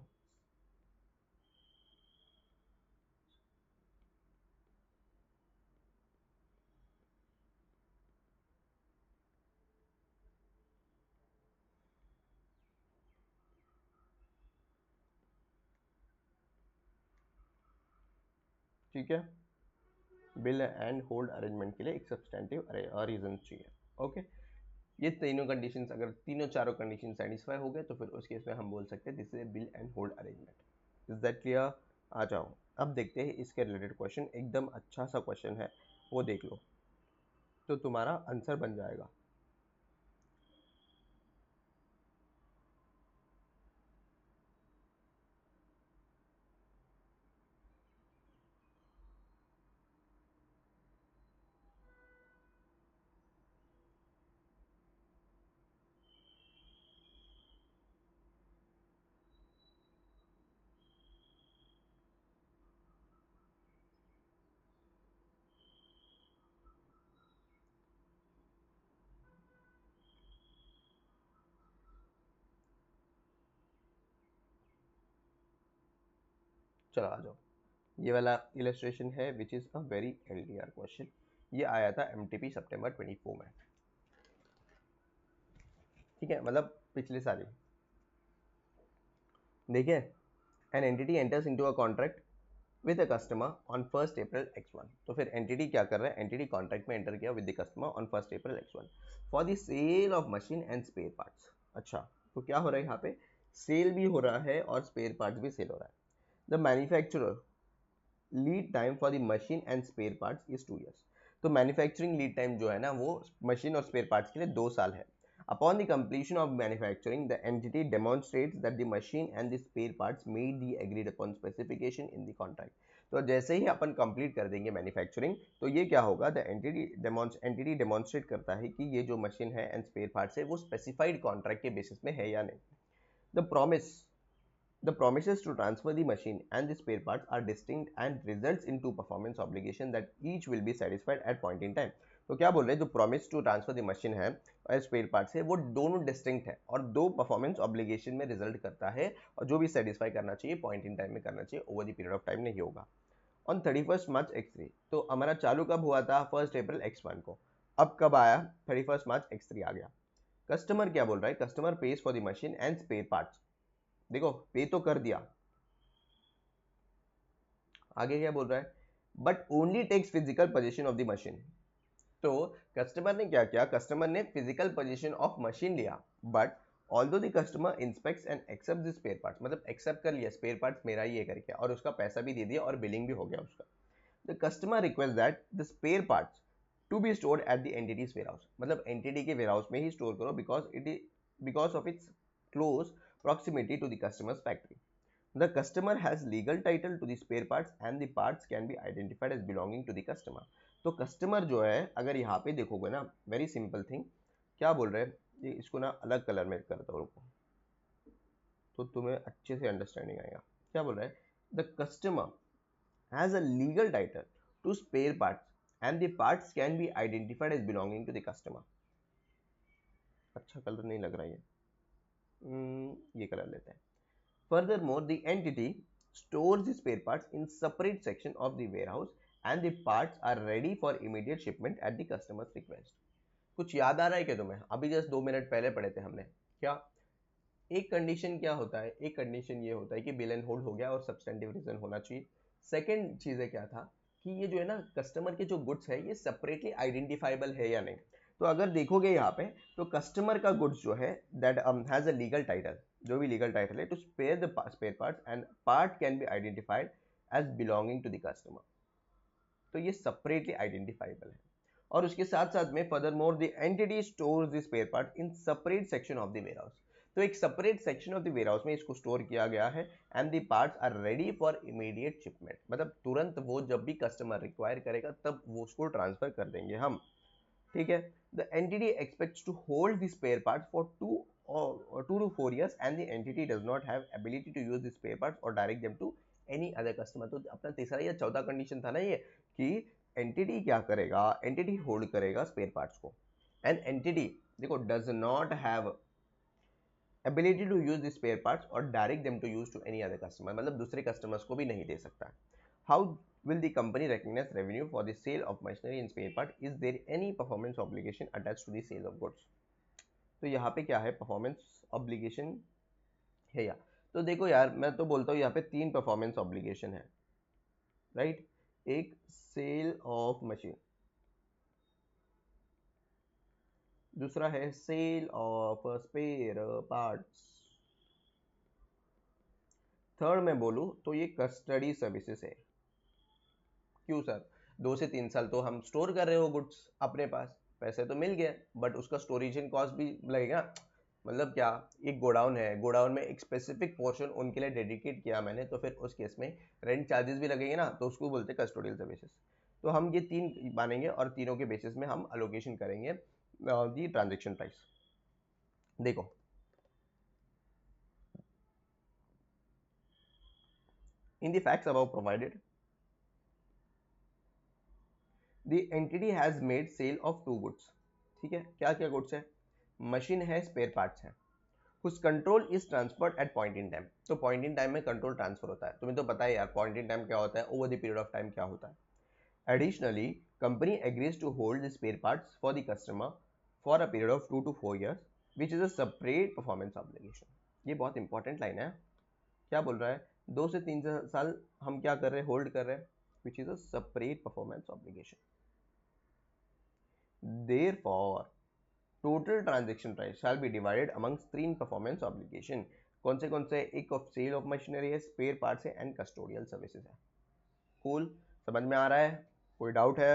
ठीक है, बिल एंड होल्ड अरेंजमेंट के लिए एक सब्सटेंटिव रीजन चाहिए। ओके, ये तीनों कंडीशंस, अगर तीनों चारों कंडीशन सेटिस्फाई हो गए तो फिर उस केस में हम बोल सकते हैं this is bill and hold arrangement. Is that clear? आ जाओ अब देखते हैं इसके रिलेटेड क्वेश्चन, एकदम अच्छा सा क्वेश्चन है, वो देख लो तो तुम्हारा आंसर बन जाएगा। चलो आ जाओ, ये वाला इलस्ट्रेशन है which is a very LDR question. ये आया था एमटीपी सितंबर 24 में, ठीक है, मतलब पिछले साल ही। देखिए, an entity enters into a contract with a customer on 1 April x1। तो फिर एंटिटी क्या कर रहा है, एंटिटी कॉन्ट्रैक्ट में एंटर किया with the customer on 1 April x1 for the sale of machine and spare parts. अच्छा, तो क्या हो रहा है यहाँ पे, सेल भी हो रहा है और स्पेयर पार्ट्स भी सेल हो रहा है। The manufacturer lead time for the machine and spare parts is 2 years। तो मैन्युफैक्चरिंग लीड टाइम जो है ना वो मशीन और स्पेयर पार्ट्स के लिए 2 साल है। Upon the completion of manufacturing, the entity demonstrates that the machine and the spare parts meet the agreed upon specification in the contract। तो जैसे ही अपन कंप्लीट कर देंगे मैन्युफैक्चरिंग तो ये क्या होगा, द एंटिटी डेमोन्स्ट्रेट करता है कि ये जो मशीन है एंड स्पेयर पार्ट्स है वो स्पेसिफाइड कॉन्ट्रैक्ट के बेसिस में है या नहीं। The promise The promises to transfer the machine and the spare parts are distinct and results in two performance obligation that each will be satisfied at point in time। तो क्या बोल रहे हैं, जो promise to transfer the machine है और स्पेयर पार्ट्स है वो दोनों डिस्टिंक्ट है और दो परफॉर्मेंस ऑब्लिगेशन में रिजल्ट करता है, और जो भी सेटिस्फाई करना चाहिए पॉइंट इन टाइम में करना चाहिए, over the period of time नहीं होगा। ऑन 31 मार्च x3, तो हमारा चालू कब हुआ था, 1 अप्रैल x1 को। अब कब आया, 31 मार्च x3 आ गया। कस्टमर क्या बोल रहा है, customer page for the machine and spare parts. देखो पे तो कर दिया, आगे क्या बोल रहा है, but only takes physical position of the machine. तो कस्टमर ने क्या किया, कस्टमर ने फिजिकल पोजीशन ऑफ मशीन लिया, but although the customer inspects and accept the spare parts, मतलब एक्सेप्ट कर लिया स्पेयर पार्ट्स मेरा ही है करके, और उसका पैसा भी दे दिया और बिलिंग भी हो गया उसका। The customer request that the spare parts to be stored at the entity's warehouse, मतलब एंटिटी के वेयर हाउस में ही स्टोर करो because of its close proximity to the customer's factory। The customer has legal title to the spare parts and the parts can be identified as belonging to the customer। तो कस्टमर जो है, अगर यहाँ पे देखोगे ना, वेरी सिंपल थिंग, क्या बोल रहे हैं, ये इसको ना अलग कलर में करता हूँ तो तुम्हें अच्छे से अंडरस्टैंडिंग आएगा। क्या बोल रहा है, the customer has a legal title to spare parts and the parts can be identified as belonging to the customer. अच्छा कलर नहीं लग रहा है ये कलर लेते हैं। Furthermore, the entity stores the spare parts in separate section of the warehouse and the parts are ready for immediate shipment at the customer's request। कुछ याद आ रहा है क्या तुम्हें, अभी जस्ट 2 मिनट पहले पढ़े थे हमने क्या। एक कंडीशन क्या होता है, एक कंडीशन ये होता है कि बिल एंड होल्ड हो गया और सब्सटेंटिव रीजन होना चाहिए। सेकंड चीज है क्या था कि ये जो है ना कस्टमर के जो गुड्स है ये सेपरेटली आइडेंटिफाइबल है या नहीं। तो अगर देखोगे यहाँ पे तो कस्टमर का गुड्स जो है that has a legal title, जो भी लीगल टाइटल है to spare the spare parts and part can be identified as belonging to the customer. तो ये सेपरेटली आइडेंटिफाइबल है। और उसके साथ साथ में furthermore the entity stores the spare part in separate section of the warehouse. तो एक separate section of the warehouse में इसको स्टोर किया गया है and the parts are ready for immediate shipment, मतलब तुरंत वो जब भी कस्टमर रिक्वायर करेगा तब वो उसको ट्रांसफर कर देंगे हम। ठीक है, the entity expects to hold the spare parts for 2 to 4 years and the entity does not have ability to use the spare parts or direct them to any other customer। तो अपना तीसरा या चौथा कंडीशन था ना ये, कि एंटिटी क्या करेगा, एंटिटी होल्ड करेगा स्पेयर पार्ट्स को, एंड एंटिटी देखो does not have ability to use the spare parts और direct them to use to any other customer, मतलब दूसरे कस्टमर्स को भी नहीं दे सकता। How will the company recognize revenue for the sale of machinery and spare part? Is there any performance obligation attached to the sale of goods? तो यहाँ पे क्या है, परफॉर्मेंस ऑब्लिगेशन है या, तो देखो यार मैं तो बोलता हूँ यहाँ पे 3 परफॉर्मेंस ऑब्लिगेशन है, राइट। एक सेल ऑफ मशीन, दूसरा है sale of spare parts, third मैं बोलूँ तो ये कस्टडी सर्विसेज है। क्यों सर, 2 से 3 साल तो हम स्टोर कर रहे हो गुड्स अपने पास, पैसे तो मिल गए बट उसका स्टोरेज कॉस्ट भी लगेगा। मतलब क्या, एक गोडाउन है, गोडाउन में एक स्पेसिफिक पोर्शन उनके लिए डेडिकेट किया मैंने, तो फिर उस केस में रेंट चार्जेस भी लगेंगे ना, तो उसको बोलते हैं कस्टोडियल सर्विसेज। तो हम ये 3 मानेंगे और तीनों के बेसिस में हम अलोकेशन करेंगे दी ट्रांजेक्शन प्राइस। देखो in the facts above provided the entity has made sale of 2 goods. ठीक है, क्या क्या गुड्स है, मशीन है, स्पेयर पार्ट्स है, whose control is transferred at point in time। तो point in time में कंट्रोल ट्रांसफर होता है, तुम्हें तो पता है यार point in time क्या होता है, over the period of time क्या होता है। Additionally, company agrees to hold the spare parts for the customer for a period of 2 to 4 years, which is a separate performance obligation। ये बहुत इंपॉर्टेंट लाइन है, क्या बोल रहा है, 2 से 3 साल हम क्या कर रहे हैं, होल्ड कर रहे हैं, which is a separate performance obligation। Therefore, total transaction price shall be divided amongst 3 performance obligation। कौन से, एक ऑफ सेल ऑफ मशीनरी है, स्पेयर पार्ट्स है एंड कस्टोडियल सर्विसेज है। कूल, समझ में आ रहा है, कोई डाउट है?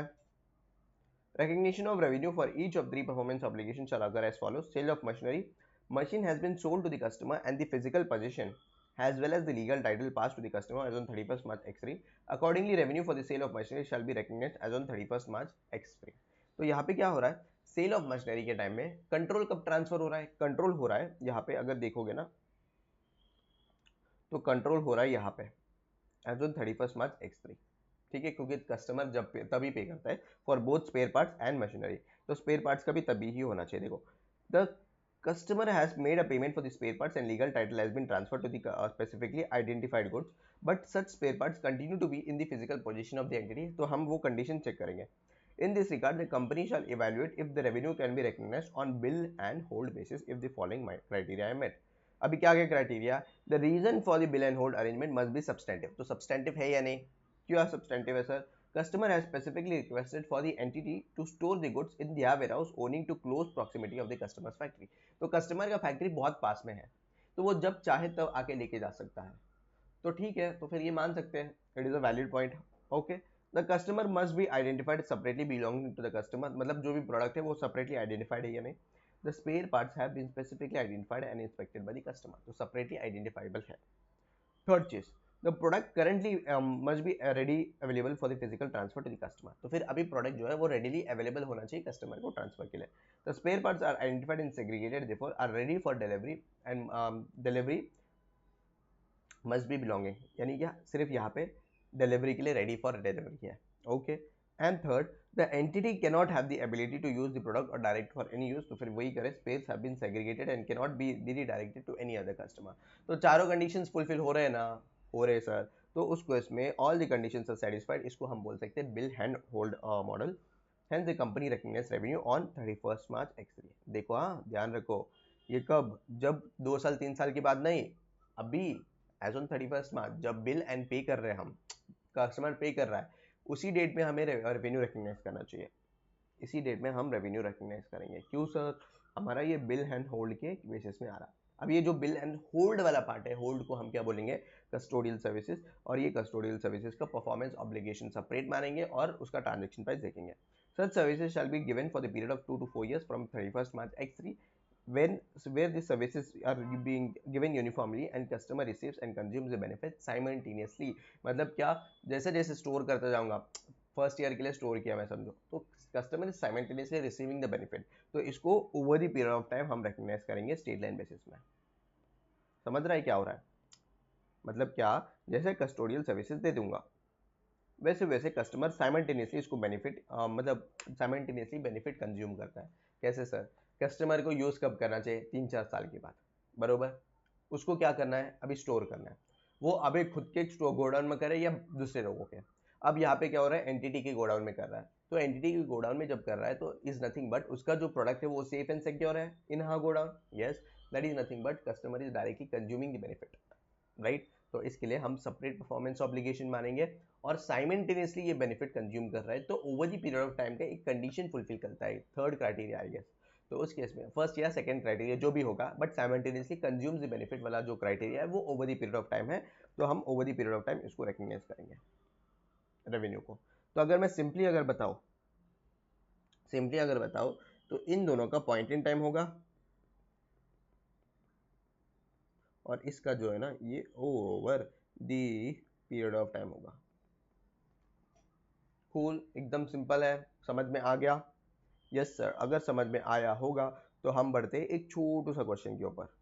Recognition of revenue for each of 3 performance obligations shall occur as follows: sale of machinery, machine has been sold to the customer and the physical possession as well as the legal title passed to the customer as on 31st March X3। Accordingly, revenue for the sale of machinery shall be recognized as on 31st March X3। तो यहाँ पे क्या हो रहा है, सेल ऑफ मशीनरी के टाइम में कंट्रोल कब ट्रांसफर हो रहा है, कंट्रोल हो रहा है यहाँ पे, अगर देखोगे ना तो कंट्रोल हो रहा है यहाँ पे as on 31st March X3। ठीक है, क्योंकि कस्टमर जब तभी पे करता है for both spare parts and machinery, तो स्पेयर पार्ट्स का भी तभी ही होना चाहिए। देखो, the customer has made a payment for the spare parts and legal title has been transferred to the specifically identified goods, but such spare parts continue to be in the physical possession of the entity। तो हम वो कंडीशन चेक करेंगे। In this regard, the company shall evaluate if the revenue can be recognized on bill and hold basis if the following criteria are met। अभी क्या क्या criteria, the reason for the bill and hold arrangement must be substantive. तो सब्सटेंटिव है या नहीं, क्यों सब्सटेंटिव है sir, customer has specifically requested for the entity to store the goods in their warehouse owing to close proximity of the customer's factory। तो कस्टमर का फैक्ट्री बहुत पास में है, तो वो जब चाहे तब आके लेके जा सकता है, तो ठीक है, तो फिर ये मान सकते हैं it is a valid point. Okay, the customer must be identified separately belonging to the customer, मतलब जो भी प्रोडक्ट है वो सेपरेटली आइडेंटिफाइड है या नहीं। The spare parts have been specifically identified and inspected by the customer, तो सेपरेटली आइडेंटिफाइबल है। थर्ड चीज, the product currently must be ready available for the physical transfer to the customer. तो फिर अभी प्रोडक्ट जो है वो रेडीली अवेलेबल होना चाहिए कस्टमर को ट्रांसफर के लिए। The spare parts are identified and segregated therefore are ready for delivery and delivery must be belonging, यानी क्या, सिर्फ यहाँ पे डिलीवरी के लिए रेडी फॉर डिलीवरी है। Okay, and third, the entity can not have the ability to use the product or direct for any use. तो फिर वही करे, space have been segregated and can not be directed to any other customer. तो चारों कंडीशंस फुलफिल हो रहे हैं ना, हो रहे सर, तो उस केस में all the conditions are satisfied, इसको हम बोल सकते हैं bill and hold model. Hence the company recognized revenue on 31st March X3। देखो हाँ, ध्यान रखो, ये कब, जब 2 साल 3 साल के बाद नहीं, अभी एज ऑन 31st मार्च जब बिल एंड पे कर रहे हैं हम, कस्टमर पे कर रहा है, उसी डेट में हमें रेवेन्यू रिकग्नाइज करना चाहिए, इसी डेट में हम रेवेन्यू रिकग्नाइज करेंगे। क्यों सर, हमारा ये बिल एंड होल्ड के बेसिस में आ रहा है। अब ये जो बिल एंड होल्ड वाला पार्ट है, होल्ड को हम क्या बोलेंगे, कस्टोडियल सर्विसेज, और ये कस्टोडियल सर्विसेज का परफॉर्मेंस ऑब्लिगेशन सेपरेट मानेंगे और उसका ट्रांजेक्शन प्राइस देखेंगे। Such services shall be given for the period of 2 to 4 years from 31st March X3 when where the services are being given uniformly and customer receives and consumes the benefit simultaneously। मतलब क्या, जैसे जैसे स्टोर करता जाऊंगा, फर्स्ट ईयर के लिए स्टोर किया मैं समझो, तो customer is simultaneously receiving the benefit, तो इसको over the period of time हम रिकग्नाइज करेंगे स्टेट लाइन बेसिस में। समझ रहा है क्या हो रहा है, मतलब क्या, जैसे कस्टोडियल सर्विसेज दे दूंगा वैसे वैसे कस्टमर साइमल्टेनियसली इसको बेनिफिट मतलब साइमल्टेनियसली बेनिफिट कंज्यूम करता है। कैसे सर, कस्टमर को यूज कब करना चाहिए, 3-4 साल के बाद, बरोबर। उसको क्या करना है, अभी स्टोर करना है। वो अभी खुद के गोडाउन में करे या दूसरे लोगों के। अब यहाँ पे क्या हो रहा है, एंटिटी के गोडाउन में कर रहा है। तो एंटिटी के गोडाउन में जब कर रहा है तो इज नथिंग बट उसका जो प्रोडक्ट है वो सेफ एंड सिक्योर है इन हाँ godown. Yes, that is nothing but customer is directly consuming the benefit, right. तो इसके लिए हम सेपरेट परफॉर्मेंस ऑब्लिगेशन मानेंगे और साइमल्टेनियसली ये बेनिफिट कंज्यूम कर रहा है तो over the period of time का एक कंडीशन फुलफिल करता है, थर्ड क्राइटेरिया आई गेस। तो उस केस में फर्स्ट या सेकंड क्राइटेरिया जो भी होगा but simultaneously consumes the benefit वाला जो क्राइटेरिया है वो over the period of time है। तो हम over the period of time इसको रिकॉग्नाइज करेंगे रेवेन्यू को। तो अगर मैं सिंपली अगर बताऊं तो इन दोनों का पॉइंट इन टाइम होगा और इसका जो है ना ये over the period of time होगा। कूल, एकदम सिंपल है, समझ में आ गया? यस सर, अगर समझ में आया होगा तो हम बढ़ते एक छोटू सा क्वेश्चन के ऊपर।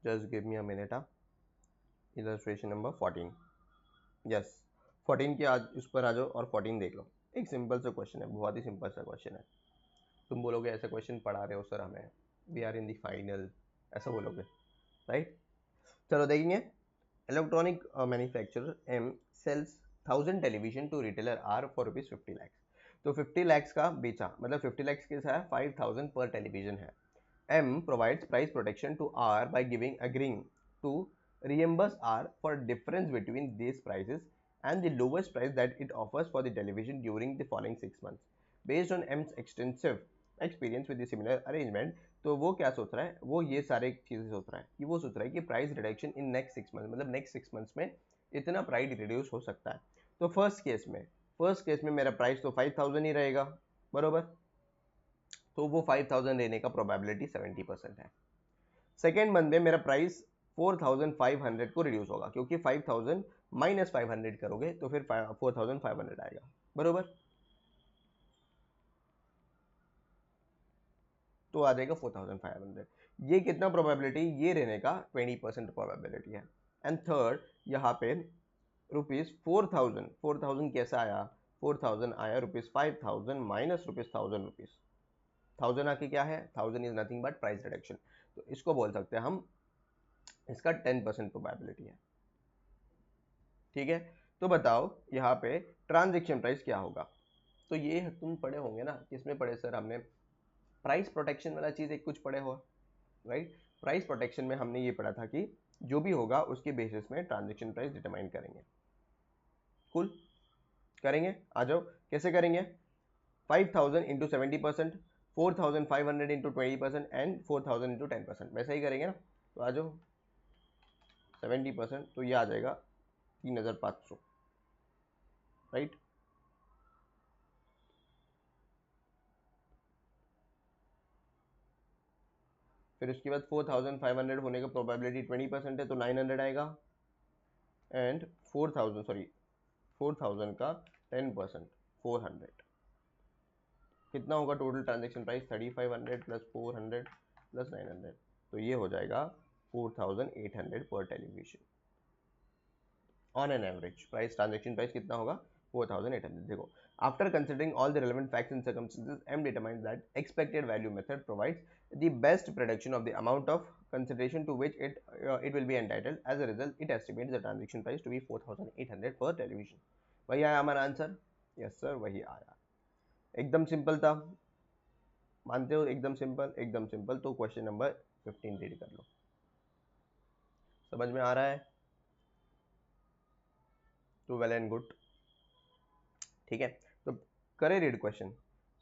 Just give me a minute. Illustration number 14। Yes, 14 के आज उस पर आ जाओ और 14 देख लो। एक सिंपल सा क्वेश्चन है, बहुत ही सिंपल सा क्वेश्चन है। तुम बोलोगे ऐसा क्वेश्चन पढ़ा रहे हो सर हमें, we are in the final, ऐसा बोलोगे, राइट। चलो देखेंगे। Electronic manufacturer M sales 1000 television to retailer R for ₹50 lakhs। तो 50 lakhs का बेचा, मतलब 50 lakhs के साथ 5000 पर टेलीविजन है। M provides price protection to R by agreeing to reimburse R for difference between these prices and the lowest price that it offers for the television during the following 6 months. Based on M's extensive experience with the similar arrangement, तो वो क्या सोच रहा है, वो ये सारे चीजें सोच रहा है कि वो सोच रहा है कि price reduction in next 6 month, मतलब नेक्स्ट 6 मंथ्स में इतना प्राइस रिड्यूस हो सकता है। तो फर्स्ट केस में मेरा प्राइस तो 5000 ही रहेगा, बरोबर। तो वो 5000 लेने का प्रोबेबिलिटी 70% है। सेकेंड मंथ में मेरा प्राइस 4500 को रिड्यूस होगा क्योंकि 5000 माइनस 500 करोगे तो फिर 4500 आएगा, बरोबर। तो आ जाएगा 4500। ये कितना प्रोबेबिलिटी, ये रहने का 20% प्रोबेबिलिटी है। एंड थर्ड यहाँ पे ₹4000 कैसा आया, 4000 आया ₹5000 माइनस ₹1000। 1000 आके क्या है, 1000 is nothing but price reduction. तो इसको बोल सकते हैं हम, इसका 10% प्रोबेबिलिटी है, ठीक है। तो बताओ यहाँ पे ट्रांजैक्शन प्राइस क्या होगा। तो ये तुम पढ़े होंगे ना, किसमें पढ़े सर हमने, प्राइस प्रोटेक्शन वाला चीज एक कुछ पढ़े हो, राइट। प्राइस प्रोटेक्शन में हमने ये पढ़ा था कि जो भी होगा उसके बेसिस में ट्रांजैक्शन प्राइस डिटरमाइन करेंगे। कूल, करेंगे, आ जाओ कैसे करेंगे। 5000 इंटू 70%, 4500 इंटू 20% एंड 4000 इंटू 10%, वैसा ही करेंगे ना। तो आ जाओ 70%, तो ये आ जाएगा 3500, राइट। फिर उसके बाद 4500 होने का प्रोबेबिलिटी 20% है तो 900 आएगा। एंड 4000 का 10% 400, कितना होगा total transaction price, 3500 plus 400 plus 900, तो ये हो जाएगा 4800 पर television on an average. Price transaction price कितना होगा, 4800। देखो, after considering all the relevant facts and circumstances, M determines that expected value method provides the best prediction of the amount of consideration to which it will be entitled. As a result, it estimates the transaction price to be 4800 per television. वही आया हमारा आंसर, यस सर वही आया। एकदम सिंपल था, मानते हो, एकदम सिंपल, एकदम सिंपल। तो क्वेश्चन नंबर 15 रीड कर लो, समझ में आ रहा है तो वेल एंड गुड, ठीक है। तो करे read question.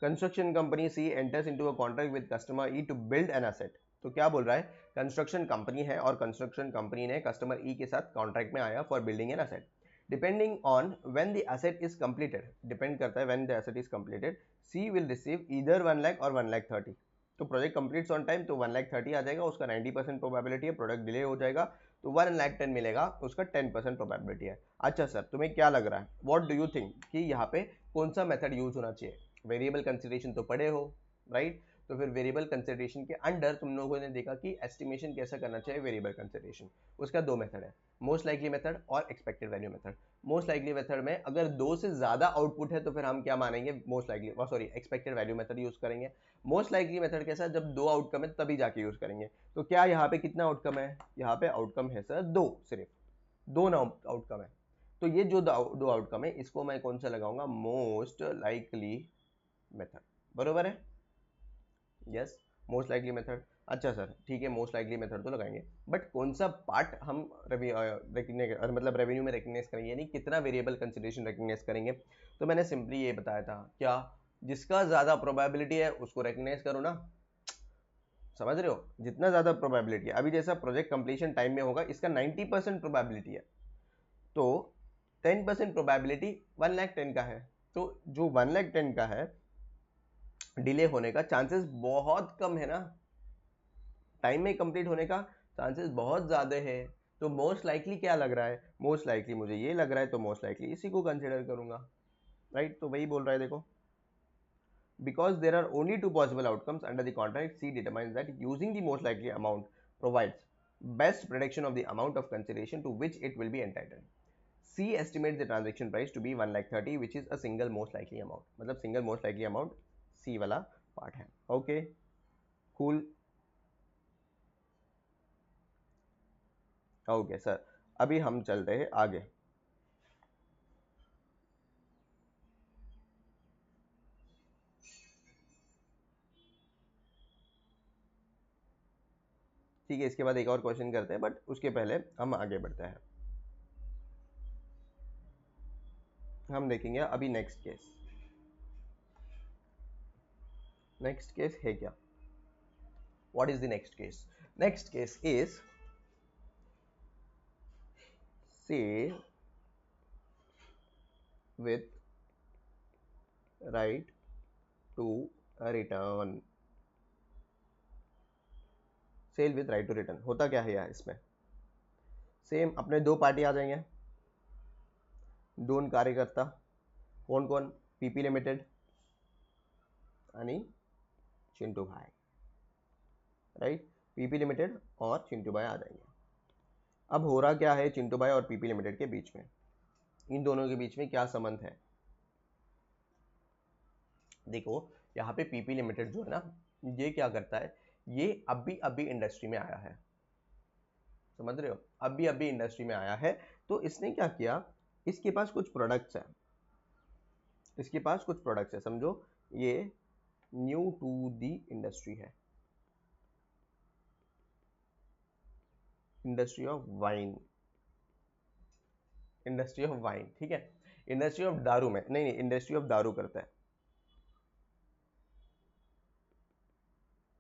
Construction company C enters into a contract with customer E to build an asset. तो क्या बोल रहा है, कंस्ट्रक्शन कंपनी है और कंस्ट्रक्शन कंपनी ने कस्टमर ई के साथ कॉन्ट्रैक्ट में आया for building an asset. Depending on when the asset is completed, depend करता है when the asset is completed, C will receive either 1 lakh or 1 lakh 30। तो प्रोजेक्ट कंप्लीट्स ऑन टाइम तो 1 लाख 30 आ जाएगा, उसका 90% प्रोबेबिलिटी है। प्रोडक्ट डिले हो जाएगा तो 1 लाख 10 मिलेगा, उसका 10% प्रोबेबिलिटी है। अच्छा सर, तुम्हें क्या लग रहा है, व्हाट डू यू थिंक कि यहाँ पे कौन सा मेथड यूज होना चाहिए? वेरिएबल कंसिडरेशन तो पढ़े हो, राइट? तो फिर वेरिएबल कंसिडरेशन के अंडर तुम लोगों ने देखा कि एस्टिमेशन कैसा करना चाहिए वेरिएबल कंसिडरेशन। उसका दो मेथड है, मोस्ट लाइकली मेथड और expected value method. Most likely method में अगर दो से ज्यादा आउटपुट है तो फिर हम क्या मानेंगे, most likely sorry expected value method use करेंगे। मोस्ट लाइकली मेथड कैसा, जब दो आउटकम है तभी जाके यूज करेंगे। तो क्या यहाँ पे कितना आउटकम है, यहाँ पे आउटकम है सर दो, सिर्फ दो आउटकम है। तो ये जो दो आउटकम है इसको मैं कौन सा लगाऊंगा, मोस्ट लाइकली मेथड, बरोबर है? Yes, most likely method. अच्छा सर ठीक है, मोस्ट लाइकली मेथड तो लगाएंगे, बट कौन सा पार्ट हम मतलब रेवेन्यू में रिकग्नाइज करेंगे, यानी कितना वेरिएबल कंसिडरेशन रिकग्नाइज करेंगे? तो मैंने सिंपली ये बताया था, क्या जिसका ज्यादा प्रोबेबिलिटी है उसको रिकग्नाइज करो ना, समझ रहे हो? जितना ज्यादा प्रोबेबिलिटी है, अभी जैसा प्रोजेक्ट कंप्लीशन टाइम में होगा इसका 90% प्रोबेबिलिटी है, तो 10% प्रोबेबिलिटी 1 लाख 10 का है, तो जो 1 लाख 10 का है डिले होने का चांसेस बहुत कम है ना, टाइम में कंप्लीट होने का चांसेस बहुत ज्यादा है। तो मोस्ट लाइकली क्या लग रहा है, मोस्ट लाइकली मुझे ये लग रहा है, तो मोस्ट लाइकली इसी को कंसिडर करूंगा, राइट? तो वही बोल रहा है देखो, because there are only two possible outcomes under the contract, C determines that using the most likely amount provides best prediction of the amount of consideration to which it will be entitled. C estimates the transaction price to be 1,30,000, which is a single most likely amount. मतलब single most likely amount C वाला part है. Okay, cool. Okay sir, अभी हम चलते हैं आगे. ठीक है, इसके बाद एक और क्वेश्चन करते हैं, बट उसके पहले हम आगे बढ़ते हैं. हम देखेंगे अभी नेक्स्ट केस. नेक्स्ट केस है क्या? What is the next case? Next case is, say with right to return. Sale with right to return होता क्या है यार इसमें? सेम अपने दो पार्टी आ जाएंगे, दोन कार्यकर्ता, कौन कौन? पीपी लिमिटेड आणि Chintu bhai, right? PP limited और चिंटू भाई आ जाएंगे. अब हो रहा क्या है चिंटू भाई और पीपी लिमिटेड के बीच में, इन दोनों के बीच में क्या संबंध है? देखो यहाँ पे पीपी लिमिटेड जो है ना, ये क्या करता है, ये अभी अभी इंडस्ट्री में आया है, समझ रहे हो? अभी अभी इंडस्ट्री में आया है, तो इसने क्या किया, इसके पास कुछ प्रोडक्ट्स है, इसके पास कुछ प्रोडक्ट्स है, समझो ये न्यू टू दी इंडस्ट्री है, industry of wine, industry of wine, ठीक है? इंडस्ट्री ऑफ दारू में नहीं, इंडस्ट्री ऑफ दारू करता है.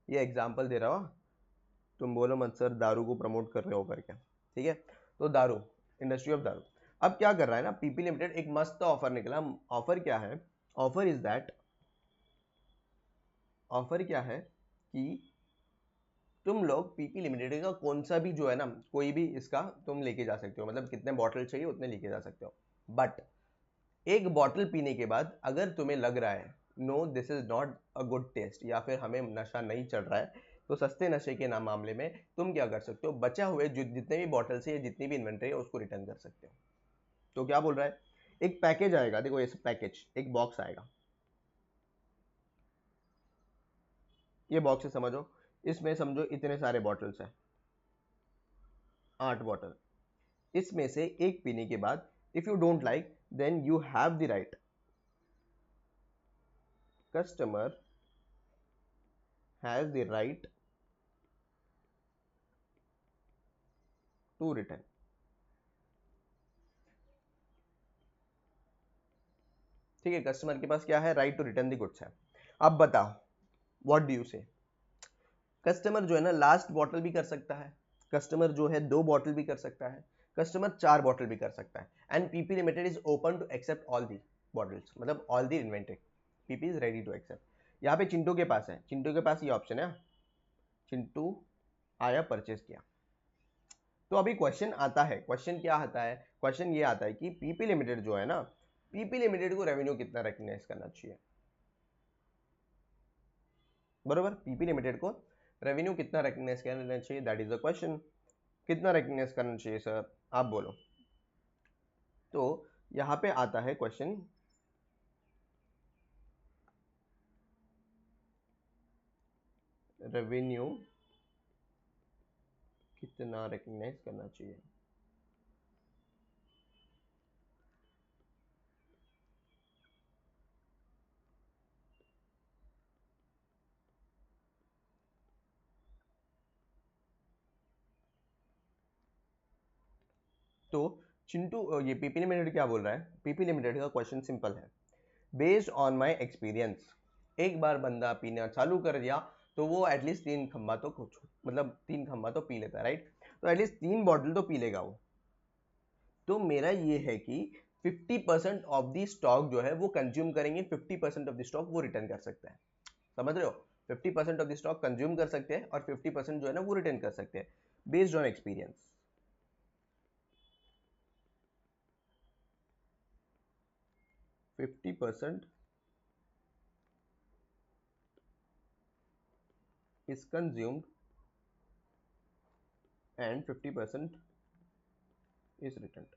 ये एग्जाम्पल दे रहा हो, तुम बोलो मत सर दारू को प्रमोट कर रहे हो करके, ठीक है? तो दारू, इंडस्ट्री ऑफ दारू. अब क्या कर रहा है ना पीपी लिमिटेड, एक मस्त ऑफर निकला. ऑफर क्या है? ऑफर इज दैट, ऑफर क्या है कि तुम लोग पीपी लिमिटेड का कौन सा भी जो है ना, कोई भी इसका तुम लेके जा सकते हो, मतलब कितने बॉटल चाहिए उतने लेके जा सकते हो. बट एक बॉटल पीने के बाद अगर तुम्हें लग रहा है no this is not a good taste, या फिर हमें नशा नहीं चढ़ रहा है, तो सस्ते नशे के नाम मामले में तुम क्या कर सकते हो, बचा हुए जो जितने भी बॉटल से या जितनी भी इन्वेंट्री है उसको रिटर्न कर सकते हो. तो क्या बोल रहा है, एक पैकेज आएगा, देखो ये पैकेज, एक बॉक्स आएगा, ये बॉक्स से समझो, इसमें समझो इतने सारे बॉटल्स हैं, 8 बॉटल. इसमें से एक पीने के बाद if you don't like then you have the right, customer has the right to return. ठीक है, कस्टमर के पास क्या है, right to return the goods है. अब बताओ what do you say? Customer जो है ना लास्ट बॉटल भी कर सकता है, कस्टमर जो है 2 बॉटल भी कर सकता है, कस्टमर 4 बॉटल भी कर सकता है and PP limited is open to accept all the bottles, मतलब all the inventory, PP is ready to accept. यहाँ पे चिंटू के पास है, चिंटू के पास ये ऑप्शन है, चिंटू आया परचेज किया। तो अभी क्वेश्चन आता है, क्वेश्चन क्या आता है, क्वेश्चन ये आता है कि पीपी लिमिटेड जो है ना, पीपी लिमिटेड को रेवेन्यू कितना रिकॉग्नाइज करना चाहिए, बरोबर, पीपी लिमिटेड को रेवेन्यू कितना रिकॉग्नाइज करना चाहिए, दैट इज द क्वेश्चन। कितना रिकॉग्नाइज करना चाहिए सर, आप बोलो। तो यहां पे आता है क्वेश्चन, रेवेन्यू कितना रिकॉग्नाइज करना चाहिए। तो चिंटू, ये पीपी लिमिटेड क्या बोल रहा है, पीपी लिमिटेड का क्वेश्चन सिंपल है, बेस्ड ऑन माय एक्सपीरियंस, एक बार बंदा पीना चालू कर दिया तो वो एटलीस्ट 3 खंबा तो कुछ, मतलब 3 खंबा तो पी लेता है, राइट, तो एटलीस्ट 3 बॉटल तो पी लेगा वो। तो मेरा ये है कि 50% ऑफ द स्टॉक जो है वो कंज्यूम करेंगे, 50% ऑफ द स्टॉक वो रिटर्न कर सकता है, समझ रहे हो, 50% ऑफ द स्टॉक कंज्यूम कर सकते हैं और 50% जो है ना वो रिटर्न कर सकते हैं, based on experience. 50% is consumed and 50% is returned।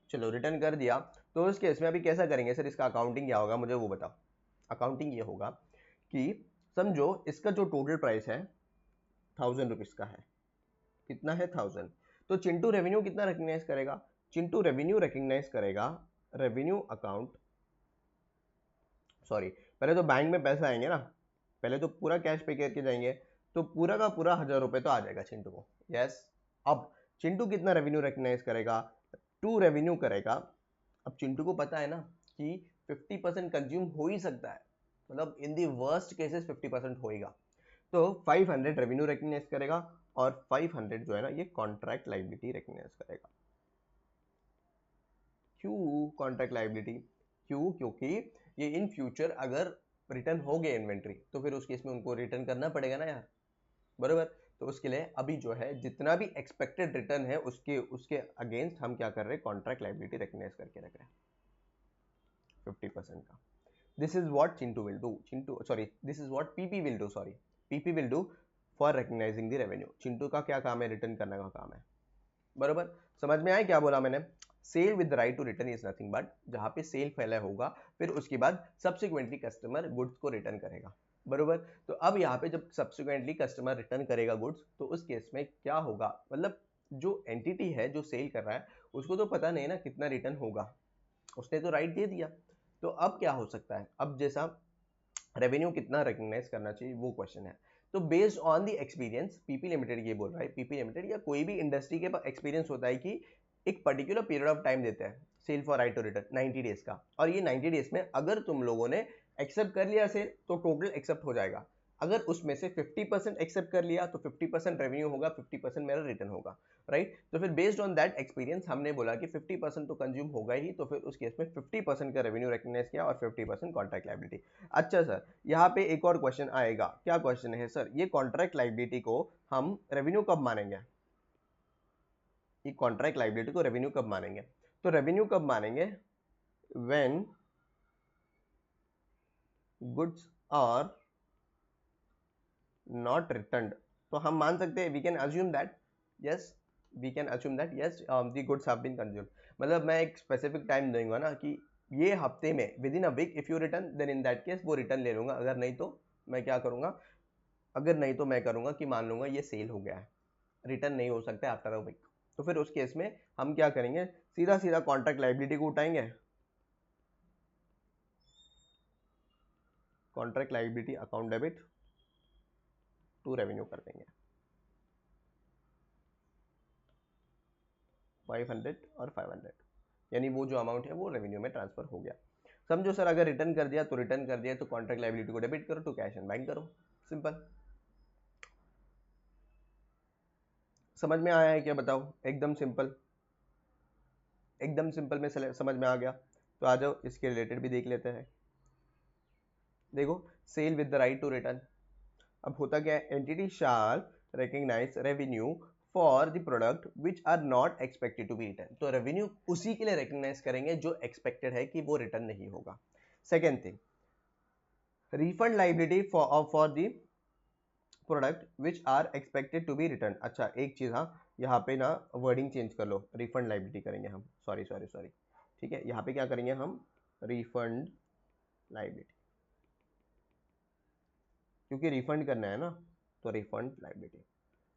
चलो रिटर्न कर दिया, तो उस केस में अभी कैसा करेंगे सर, इसका अकाउंटिंग क्या होगा मुझे वो बताओ। अकाउंटिंग ये होगा कि समझो इसका जो टोटल प्राइस है 1000 रुपीज का है, कितना है 1000, तो चिंटू रेवेन्यू कितना रिकॉग्नाइज करेगा, चिंटू रेवेन्यू रिकॉग्नाइज करेगा, रेवेन्यू अकाउंट, सॉरी पहले तो बैंक में पैसा आएंगे ना, पहले तो पूरा कैश पे करके जाएंगे, तो पूरा का पूरा 1000 रुपए तो आ जाएगा चिंटू को, यस। अब चिंटू कितना रेवेन्यू रिकॉग्नाइज करेगा, 2 रेवेन्यू करेगा। अब चिंटू को पता है ना कि 50% कंज्यूम हो ही सकता है, मतलब इन दी वर्स्ट केसेस 50% होएगा, तो 500 रेवेन्यू रिकॉग्नाइज करेगा और 500 जो है ना ये कॉन्ट्रैक्ट लायबिलिटी रिकॉग्नाइज करेगा। क्यों कॉन्ट्रैक्ट लायबिलिटी, क्यों, क्योंकि ये इन फ्यूचर अगर रिटर्न हो गए इन्वेंट्री तो फिर उस केस में उनको रिटर्न करना पड़ेगा ना यार, बरोबर। तो उसके लिए अभी जो है जितना भी एक्सपेक्टेड रिटर्न है उसके उसके अगेंस्ट हम क्या कर रहे हैं, कॉन्ट्रैक्ट लायबिलिटी रिकॉग्नाइज करके रख रहे हैं 50% का। This is what Chintu will do, Chintu sorry this is what PP will do, sorry PP will do for recognising the revenue. Chintu का क्या काम है, रिटर्न करने का काम है, बरोबर। समझ में आया क्या बोला मैंने, sale with right to return is nothing but, जहां पे सेल फैला होगा फिर उसके बाद सब्सिक्वेंटली कस्टमर गुड्स को रिटर्न करेगा, बरोबर। तो अब यहाँ पे जब सब्सिक्वेंटली कस्टमर रिटर्न करेगा गुड्स, तो उस केस में क्या होगा, मतलब जो एंटिटी है जो सेल कर रहा है उसको तो पता नहीं ना कितना रिटर्न होगा, उसने तो राइट दे दिया। तो अब क्या हो सकता है, अब जैसा रेवेन्यू कितना रिकॉग्नाइज करना चाहिए वो क्वेश्चन है, तो based on the experience PP limited ये बोल रहा है, पीपी लिमिटेड या कोई भी इंडस्ट्री के पास एक्सपीरियंस होता है कि एक पर्टिकुलर पीरियड ऑफ टाइम देते हैं sale for right to return 90 days का, और ये 90 डेज में अगर तुम लोगों ने एक्सेप्ट कर लिया सेल तो टोटल एक्सेप्ट हो जाएगा, अगर उसमें से 50% एक्सेप्ट कर लिया तो 50% रेवेन्यू होगा, 50% मेरा रिटर्न होगा, राइट। तो फिर बेस्ड ऑन दैट एक्सपीरियंस हमने बोला कि 50% तो कंज्यूम होगा ही, तो फिर उस केस में 50% का रेवेन्यू रिकॉग्नाइज किया और 50% कॉन्ट्रैक्ट लायबिलिटी। अच्छा सर, यहाँ पे एक और क्वेश्चन आएगा, क्या क्वेश्चन है सर, ये कॉन्ट्रैक्ट लायबिलिटी को हम रेवेन्यू कब मानेंगे, ये कॉन्ट्रैक्ट लायबिलिटी को रेवेन्यू कब मानेंगे, तो रेवेन्यू कब मानेंगे, when goods are not returned. तो हम मान सकते हैं, we can assume that, yes we can assume that yes the goods have been consumed, मतलब मैं एक स्पेसिफिक टाइम दूंगा ना कि ये हफ्ते में within a week if you return then in that case वो रिटर्न ले लूंगा, अगर नहीं तो मैं क्या करूंगा, अगर नहीं तो मैं करूंगा कि मान लूंगा ये सेल हो गया है, रिटर्न नहीं हो सकता आफ्टर अ वीक, तो फिर उस केस में हम क्या करेंगे, सीधा सीधा कॉन्ट्रैक्ट लायबिलिटी को उठाएंगे, contract liability account debit to revenue कर देंगे 500 और 500, यानी वो जो अमाउंट है वो रेवेन्यू में ट्रांसफर हो गया। समझो सर अगर रिटर्न कर दिया तो रिटर्न कर दिया, तो कॉन्ट्रैक्ट लायबिलिटी को डेबिट करो, तो कैश एंड बैंक करो, सिंपल। समझ में आया है क्या बताओ? एकदम सिंपल, एकदम सिंपल में समझ में आ गया। तो आ जाओ इसके रिलेटेड भी देख लेते हैं। देखो, sale with the right to return. अब होता क्या है, entity shall recognise revenue for the product which are not expected to be return. तो रेवेन्यू उसी के लिए रिकॉग्नाइज करेंगे जो एक्सपेक्टेड है कि वो रिटर्न नहीं होगा। Second thing, refund liability for the product which are expected to be return. अच्छा एक चीज, हाँ यहाँ पे ना वर्डिंग चेंज कर लो, रिफंड लाइबिलिटी करेंगे हम, सॉरी सॉरी सॉरी, ठीक है, यहाँ पे क्या करेंगे हम, रिफंड लाइबिलिटी, क्योंकि रिफंड करना है ना, तो रिफंड लाइबिलिटी।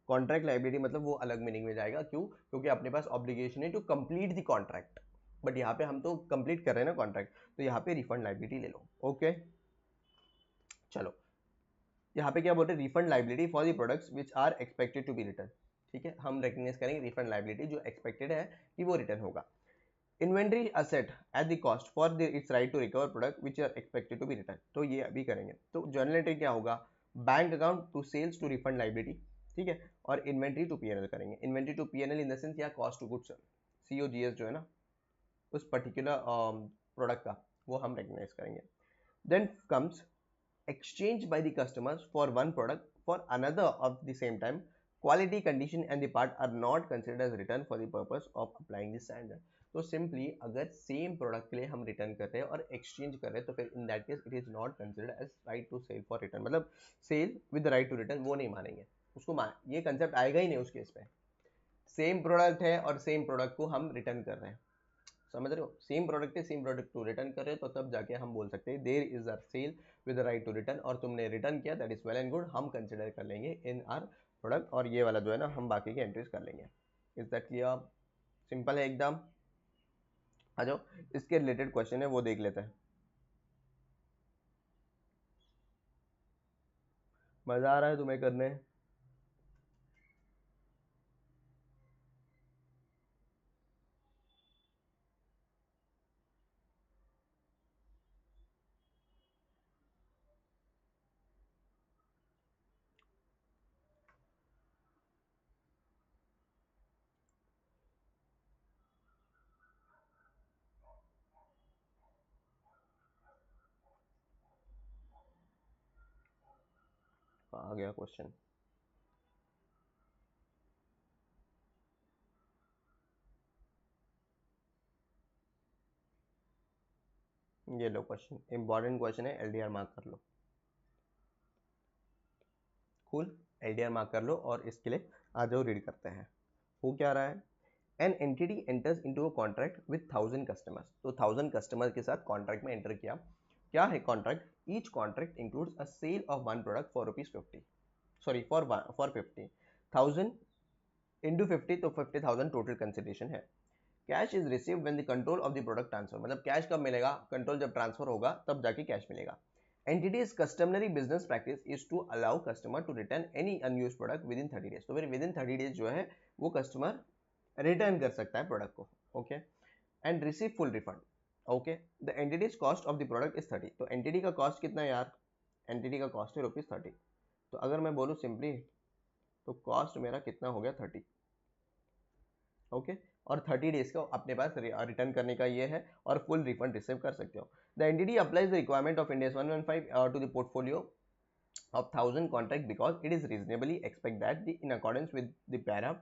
कॉन्ट्रैक्ट लाइबिलिटी मतलब वो अलग मीनिंग में जाएगा, क्यों? क्योंकि अपने पास ऑब्लिगेशन है to complete the contract, but यहाँ पे हम तो कंप्लीट कर रहे हैं ना कॉन्ट्रैक्ट, तो यहाँ पे रिफंड लाइबिलिटी ले लो। ओके चलो, यहाँ पे क्या बोल रहे हैं, refund liability for the products which are expected to be return. ठीक है, हम रिकॉग्नाइज करेंगे रिफंड लाइबिलिटी जो एक्सपेक्टेड है कि वो रिटर्न होगा। Inventory asset at the cost for its right to recover product which are expected to be return. तो ये अभी करेंगे। तो जर्नल एंट्री क्या होगा, bank account to sales to refund liability, ठीक है, और इन्वेंट्री टू पीएनएल करेंगे। Inventory to PNL in the sense या कॉस्ट टू गुड्स, सीओजीएस जो है ना उस पर्टिकुलर प्रोडक्ट का, वो हम रिकॉग्नाइज करेंगे। Then comes exchange by the customers for one product for another of the same time, quality condition and the part are not considered as return for the purpose of applying the standard। तो सिंपली अगर सेम प्रोडक्ट के लिए हम रिटर्न कर रहे हैं और एक्सचेंज कर रहे हैं तो फिर in that case it is not considered as right to sale for return, मतलब sale with right to return वो नहीं मानेंगे उसको, ये कंसेप्ट आएगा ही नहीं उस केस पे। सेम प्रोडक्ट है और सेम प्रोडक्ट को हम रिटर्न कर रहे हैं, समझ रहे हो, सेम प्रोडक्ट है सेम प्रोडक्ट को रिटर्न कर रहे हो, तो तब जाके हम बोल सकते हैं there is a sale with right to return, और तुमने रिटर्न किया that is well and good, हम कंसिडर कर लेंगे इन आर प्रोडक्ट, और ये वाला जो है ना हम बाकी के एंट्रीज कर लेंगे। Is that clear? सिंपल है एकदम। आ जाओ इसके रिलेटेड क्वेश्चन है वो देख लेते हैं। मजा आ रहा है तुम्हें करने? आ गया क्वेश्चन। ये लो क्वेश्चन, इंपॉर्टेंट क्वेश्चन है, एलडीआर मार्क कर लो। कूल, एलडीआर मार्क कर लो और इसके लिए आ जाओ रीड करते हैं। वो क्या रहा है, N entity enters into a contract with 1000 customers. तो 1000 कस्टमर के साथ कॉन्ट्रैक्ट में एंटर किया। क्या है contract, each contract includes a sale of one product for ₹50, sorry for 50 1000 into 50, तो 50,000 टोटल कंसिडरेशन है। Cash is receive when the control of the product transfer, मतलब कैश कब मिलेगा, कंट्रोल जब ट्रांसफर होगा तब जाके कैश मिलेगा। Entity's customary business practice is to allow customer to return any unused product within 30 days. तो फिर विद इन 30 डेज जो है वो कस्टमर रिटर्न कर सकता है प्रोडक्ट को। Okay, and receive full refund. Okay, the entities cost of the product is 30। तो एंटिटी का कॉस्ट कितना है यार, एंटिटी का कॉस्ट है ₹30। तो अगर मैं बोलूँ सिंपली तो कॉस्ट मेरा कितना हो गया 30। ओके, और 30 डेज का अपने पास रिटर्न करने का ये है और फुल रिफंड रिसीव कर सकते हो। The entity applies the requirement of Ind AS 115 to the portfolio of 1000 contract because it is reasonably expect that the in accordance with the para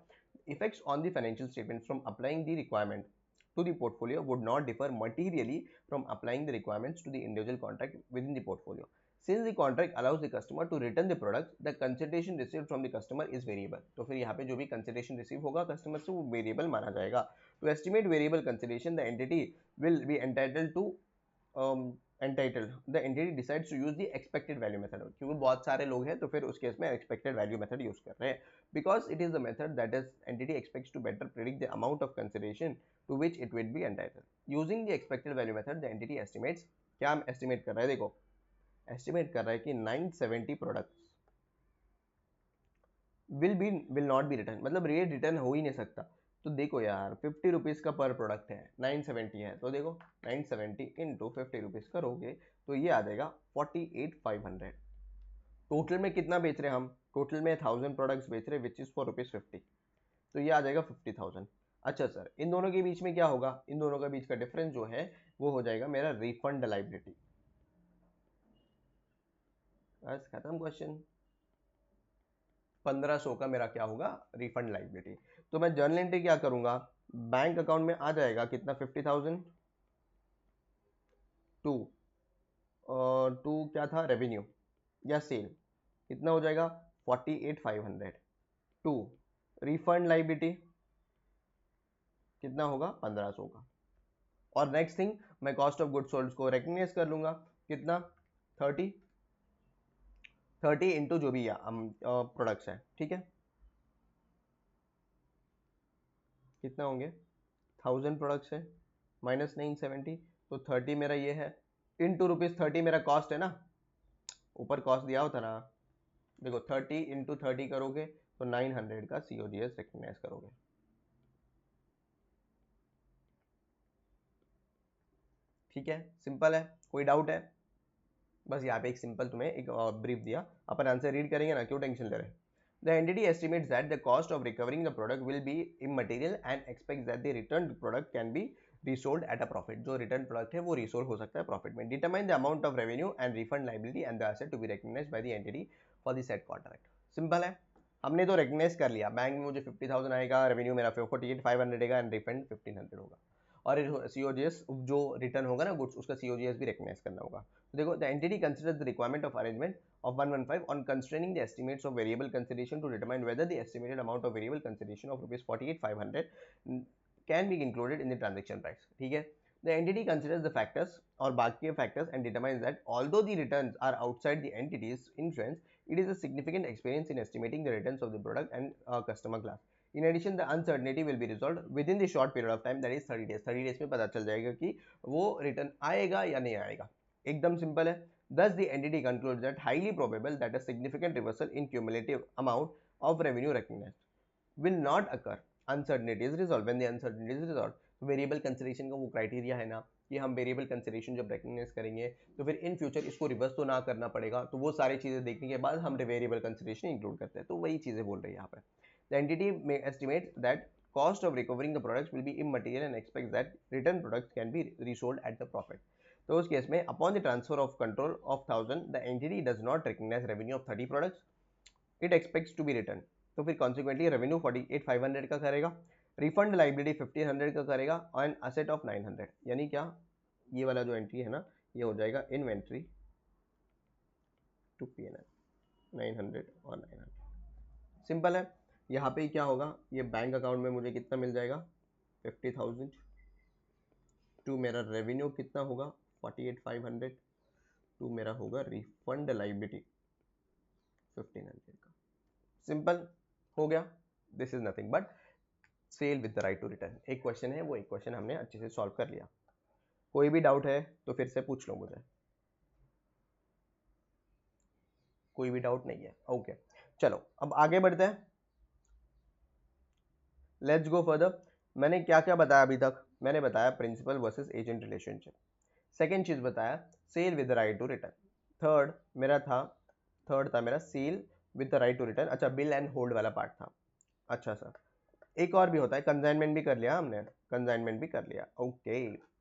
effects on the financial statements from applying the requirement to the portfolio would not differ materially from applying the requirements to the individual contract within the portfolio. Since the contract allows the customer to return the product, the consideration received from the customer is variable. तो फिर यहाँ पे जो भी consideration receive होगा customer से वो variable माना जाएगा। To estimate variable consideration, the entity will be entitled to entitled the entity decides to use the expected value method, क्योंकि बहुत सारे लोग हैं तो फिर उस केस में expected value method यूज कर रहे हैं, because it is the method that is entity expects to better predict the amount of consideration to which it will be entitled. Using the expected value method, the entity estimates, क्या हम estimate कर रहे हैं, देखो estimate कर रहा है कि 970 products will not be return, मतलब रेट रिटर्न हो ही नहीं सकता। तो देखो यार 50 रुपीज़ का पर प्रोडक्ट है, 970 है, तो देखो 970 इंटू 50 रुपीज़ करोगे तो ये आ जाएगा 48,500। टोटल में कितना बेच रहे हैं हम, टोटल में 1000 प्रोडक्ट्स बेच रहे हैं विच इज़ फॉर ₹50। तो ये आ जाएगा 50,000। अच्छा सर, इन दोनों के बीच में क्या होगा, इन दोनों के बीच का डिफरेंस जो है वो हो जाएगा मेरा रिफंड लाइबिलिटी। बस खत्म क्वेश्चन। 1500 का मेरा क्या होगा, रिफंड लाइबिलिटी। तो मैं जर्नल एंट्री क्या करूंगा, बैंक अकाउंट में आ जाएगा कितना, 50,000 टू, और टू क्या था, रेवेन्यू या सेल, कितना हो जाएगा 48,500 टू रिफंड लाइबिलिटी कितना होगा 1500 का। और नेक्स्ट थिंग, मैं कॉस्ट ऑफ गुड सोल्ड को रेकग्नाइज कर लूंगा, कितना 30 इंटू जो भी प्रोडक्ट्स है, ठीक है, कितना होंगे 1000 प्रोडक्ट्स है, माइनस 970, तो 30 मेरा ये है, इंटू ₹30 मेरा कॉस्ट है ना, ऊपर कॉस्ट दिया होता ना, देखो 30 इंटू 30 करोगे तो 900 का COGS रिकग्नाइज करोगे। ठीक है, सिंपल है, कोई डाउट है? बस यहाँ पे एक सिंपल तुम्हें एक ब्रीफ दिया, अपन आंसर रीड करेंगे ना, क्यों टेंशन ले रहे? The entity estimates that the cost of recovering the product will be immaterial and expects that the returned product can be resold at a profit. जो return product है वो resold हो सकता है profit में. Determine the amount of revenue and refund liability and the asset to be recognized by the entity for the said contract. Simple है, हमने तो रिकग्नाइज कर लिया, बैंक में मुझे 50,000 आएगा, रेवेन्यू मेरा 48,500 आएगा एंड रिफंड 1,500 होगा, और COGS जो रिटर्न होगा ना गुड्स, उसका COGS भी रिकग्नाइज करना होगा। तो देखो, the entity considers the requirement of arrangement of 115 on constraining the estimates of variable consideration to determine whether the estimated amount of variable consideration of rupees 48,500 can be included in the transaction price. ठीक है, the entity considers the factors और बाकी के factors and determines that although the returns are outside the entity's influence, it is a significant experience in estimating the returns of the product and customer class. In addition, the uncertainty will be resolved within the short period of time, that is 30 days. 30 days में पता चल जाएगा कि वो रिटर्न आएगा या नहीं आएगा, एकदम सिंपल है। Thus, the entity concludes that highly probable that a significant reversal in cumulative amount of revenue recognized will not occur. Uncertainty is resolved. When the uncertainty is resolved, variable consideration का वो क्राइटेरिया है ना कि हम वेरिएबल कंसिडरेशन जब रिकग्नाइज करेंगे तो फिर इन फ्यूचर इसको रिवर्स तो ना करना पड़ेगा, तो वो सारी चीजें देखने के बाद हम वेरिएबल कंसिडरेशन इंक्लूड करते हैं, तो वही चीजें बोल रही है यहाँ पे। द एंटिटी में estimate that cost of recovering the products will be immaterial and expects that return products can be resold at the profit. तो उस केस में upon the transfer of control of 1000 the entity does not recognize revenue of 30 products, it expects to be returned. तो फिर consequently revenue 48,500 का करेगा, refund liability 1,500 का करेगा और asset of 900, यानी क्या, ये वाला जो एंट्री है ना ये हो जाएगा इन्वेंट्री टू P&L 900 और 900। सिंपल है, यहाँ पे क्या होगा, ये बैंक अकाउंट में मुझे कितना मिल जाएगा 50,000 टू मेरा रेवेन्यू कितना होगा 48,500 टू मेरा होगा रिफंड लाइबिलिटी 1,500 का। सिंपल हो गया, this is nothing but sale with the right to return. एक क्वेश्चन है, वो एक क्वेश्चन हमने अच्छे से सॉल्व कर लिया। कोई भी डाउट है तो फिर से पूछ लो मुझे, कोई भी डाउट नहीं है? ओके चलो अब आगे बढ़ते हैं, लेट्स गो फर्दर। मैंने क्या क्या बताया अभी तक? मैंने बताया principal versus agent relationship, second चीज बताया sale with the right to return, third था मेरा sale with the right to return, अच्छा बिल एंड होल्ड वाला पार्ट था। अच्छा सर, एक और भी होता है, कंसाइनमेंट भी कर लिया हमने, कंसाइनमेंट भी कर लिया, ओके।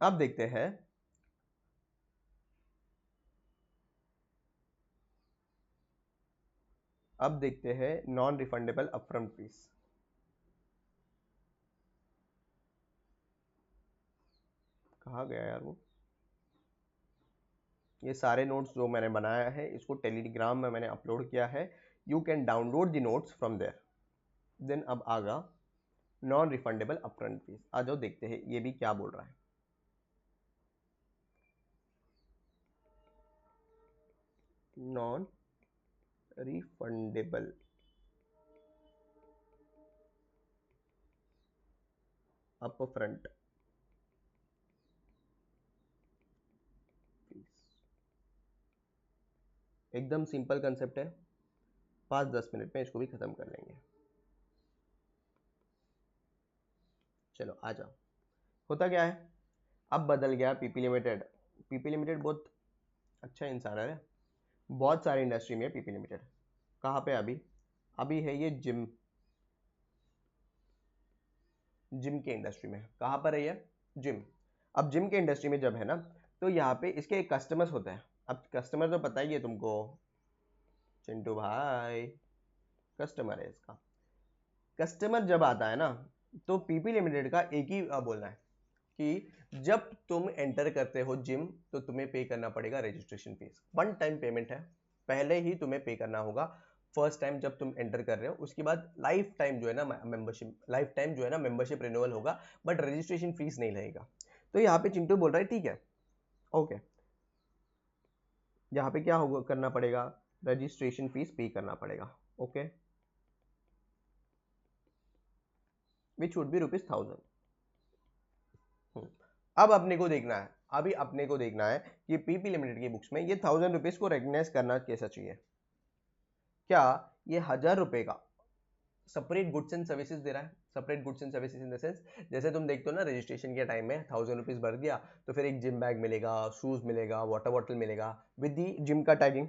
अब देखते हैं नॉन रिफंडेबल अपफ्रंट फीस। कहाँ गया यार वो? ये सारे नोट्स जो मैंने बनाया है इसको टेलीग्राम में मैंने अपलोड किया है, you can download the notes from there. Then अब आगा नॉन रिफंडेबल अपफ्रंट फीस, आ जाओ देखते हैं ये भी क्या बोल रहा है। नॉन रिफंडेबल अपफ्रंट फीस, एकदम सिंपल कंसेप्ट है, 5-10 मिनट में इसको भी खत्म कर लेंगे। चलो आ जाओ, होता क्या है, अब बदल गया पीपी लिमिटेड। पीपी लिमिटेड बहुत अच्छा इंसान है, बहुत सारी इंडस्ट्री में है पीपी लिमिटेड। कहाँ पे अभी? अभी है ये जिम के इंडस्ट्री में। कहाँ पर है ये? जिम। अब जिम के इंडस्ट्री में जब है ना, तो यहाँ पे इसके कस्टमर्स होते हैं। अब कस्टमर तो पता ही है तुमको, चिंटू भाई, कस्टमर है इसका। कस्टमर जब आता है ना, तो पीपी लिमिटेड का एक ही बोलना है कि जब तुम एंटर करते हो जिम, तो तुम्हें पे करना पड़ेगा registration fees. One time payment है, पहले ही तुम्हें पे करना होगा फर्स्ट टाइम जब तुम एंटर कर रहे हो। उसके बाद लाइफ टाइम जो है ना मेंबरशिप रिन्यूअल होगा, बट रजिस्ट्रेशन फीस नहीं लगेगा। तो यहाँ पे चिंटू बोल रहा है ठीक है, ओके, यहाँ पे क्या होगा, करना पड़ेगा, रजिस्ट्रेशन फीस पे करना पड़ेगा, ओके, विच वुड बी ₹1000। अब अपने को देखना है, अभी अपने को देखना है कि पीपी लिमिटेड की बुक्स में ये ₹1000 को रिकग्नाइज करना कैसा चाहिए। क्या ये ₹1000 का सेपरेट गुड्स एंड सर्विसेज दे रहा है? Separate goods and services in the sense, जैसे तुम देखते हो ना रजिस्ट्रेशन के टाइम में ₹1000 भर दिया तो फिर एक जिम बैग मिलेगा, शूज मिलेगा, वाटर बॉटल मिलेगा विद दी जिम का टैगिंग।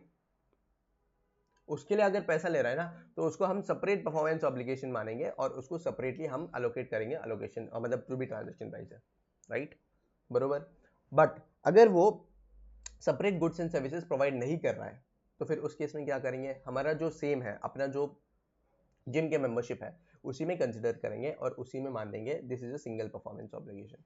उसके लिए अगर पैसा ले रहा है ना, तो उसको हम सेपरेट परफॉर्मेंस ऑब्लिगेशन मानेंगे और उसको सेपरेटली हम अलोकेट करेंगे, अलोकेशन मतलब जो भी ट्रांजेक्शन प्राइस है, राइट, बरोबर। बट अगर वो separate goods and services provide नहीं कर रहा है, तो फिर उस केस में क्या करेंगे, हमारा जो सेम है, अपना जो जिम के मेंबरशिप है, उसी में कंसिडर करेंगे और उसी में मान देंगे this is a single performance obligation,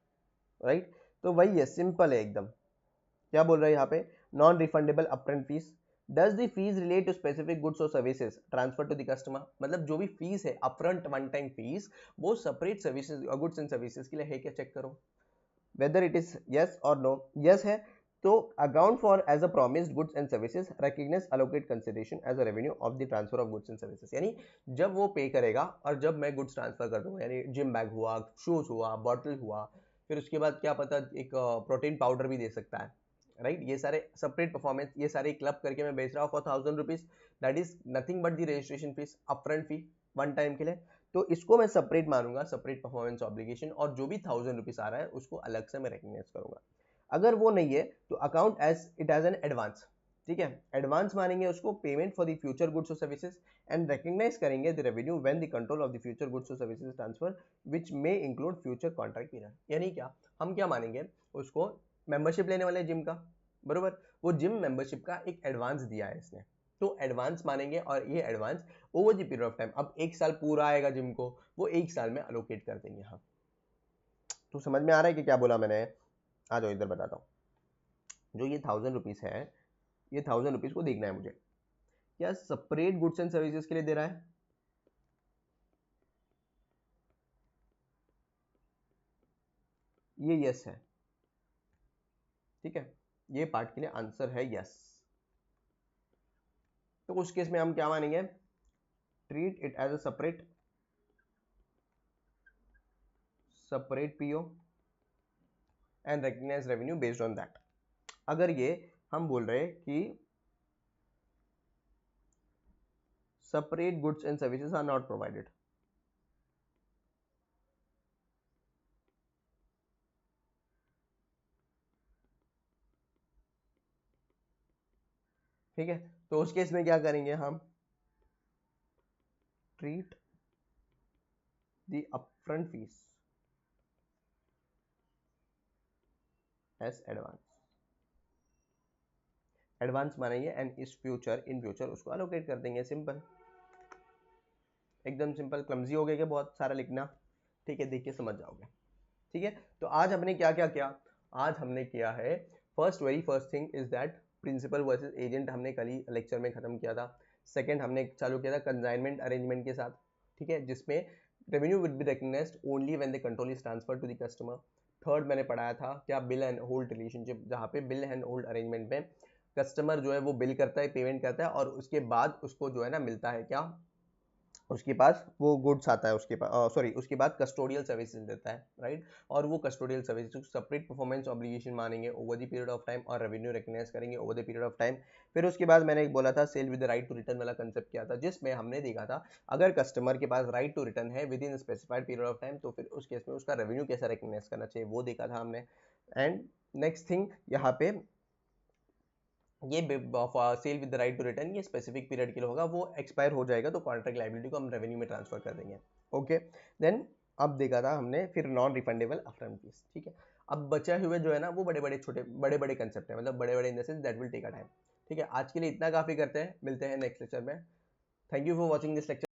right. तो वही है, सिंपल है एकदम। क्या बोल रहा है यहाँ पे, non refundable upfront fee. Does the fee relate to specific goods और services transfer to the customer? मतलब जो भी फीस है अपफ्रंट वन टाइम फीस, वो separate services goods and services के लिए है क्या, चेक करो whether it is yes or no। yes है तो account for as a promised goods and services, recognize allocate consideration as a revenue of the transfer of goods and services। यानी जब वो पे करेगा और जब मैं गुड्स ट्रांसफर कर दूंगा, यानी जिम बैग हुआ, शूज हुआ, बॉटल हुआ, फिर उसके बाद क्या पता एक प्रोटीन पाउडर भी दे सकता है, राइट। ये सारे सेपरेट परफॉर्मेंस, ये सारे क्लब करके मैं बेच रहा हूँ for ₹1000, that is nothing but the registration fees, upfront fee one time के लिए। तो इसको मैं सेपरेट मानूंगा, सेपरेट परफॉर्मेंस ऑब्लिगेशन, और जो भी ₹1000 आ रहा है उसको अलग से मैं रिकग्नाइज करूंगा। अगर वो नहीं है तो account as it as an advance, ठीक है, एडवांस मानेंगे उसको, payment for the future goods और सर्विसेज, एंड रिकग्नाइज करेंगे the revenue when the control of the future goods और services transfer which may include future contract period. यानी क्या, हम क्या मानेंगे उसको, मेंबरशिप लेने वाले जिम का, बरोबर, वो जिम मेंबरशिप का एक एडवांस दिया है इसने, तो एडवांस मानेंगे, और ये advance over the period of time, अब एक साल पूरा आएगा जिम को, वो एक साल में अलोकेट कर देंगे हम। तो समझ में आ रहा है कि क्या बोला मैंने? आ जाओ इधर बताता हूँ। जो ये ₹1000 है, ये ₹1000 को देखना है मुझे, क्या सेपरेट गुड्स एंड सर्विसेज के लिए दे रहा है? ये यस है, ठीक है, ये पार्ट के लिए आंसर है यस। तो उस केस में हम क्या मानेंगे, treat it as a separate PO and recognise revenue based on that. अगर ये हम बोल रहे हैं कि separate goods and services are not provided, ठीक है, तो उस केस में क्या करेंगे हम, treat the upfront fees as advance, advance मानेंगे एंड इस फ्यूचर इन फ्यूचर उसको अलोकेट कर देंगे। सिंपल, एकदम सिंपल। क्लमजी हो गया क्या बहुत सारा लिखना? ठीक है, देख के समझ जाओगे। ठीक है, तो आज हमने क्या क्या किया, आज हमने किया है very first thing is that principal versus agent, हमने कल ही लेक्चर में खत्म किया था। सेकंड हमने चालू किया था कंसाइनमेंट अरेंजमेंट के साथ, ठीक है, जिसमें revenue will be recognised only when the control is transferred to the customer. Third मैंने पढ़ाया था क्या, बिल एंड होल्ड रिलेशनशिप, जहाँ पे बिल एंड होल्ड अरेंजमेंट में कस्टमर जो है वो बिल करता है, पेमेंट करता है, और उसके बाद उसको जो है ना मिलता है क्या, उसके पास वो गुड्स आता है, उसके पास सॉरी उसके बाद कस्टोडियल सर्विसेज देता है, राइट। और वो custodial services separate performance obligation मानेंगे over the period of time, और रेवेन्यू रिकग्नाइज करेंगे over the period of time. फिर उसके बाद मैंने एक बोला था sale with right to return वाला कंसेप्ट किया था, जिसमें हमने देखा था अगर कस्टमर के पास राइट टू रिटर्न है within specified period of time, तो फिर उस केस में उसका रेवेन्यू कैसा रिकग्नाइज करना चाहिए, वो देखा था हमने। एंड नेक्स्ट थिंग यहाँ पे ये sale with the right to return ये स्पेसिफिक पीरियड के लिए होगा, वो एक्सपायर हो जाएगा तो कॉन्ट्रैक्ट लायबिलिटी को हम रेवेन्यू में ट्रांसफर कर देंगे। ओके, देन अब देखा था हमने फिर नॉन रिफंडेबल अपफ्रंट फीस। ठीक है, अब बचा हुए जो है ना वो बड़े बड़े कंसेप्ट है, मतलब बड़े बड़े in the sense that will take a time. ठीक है, आज के लिए इतना काफी करते हैं, मिलते हैं नेक्स्ट लेक्चर में। Thank you for watching this lecture.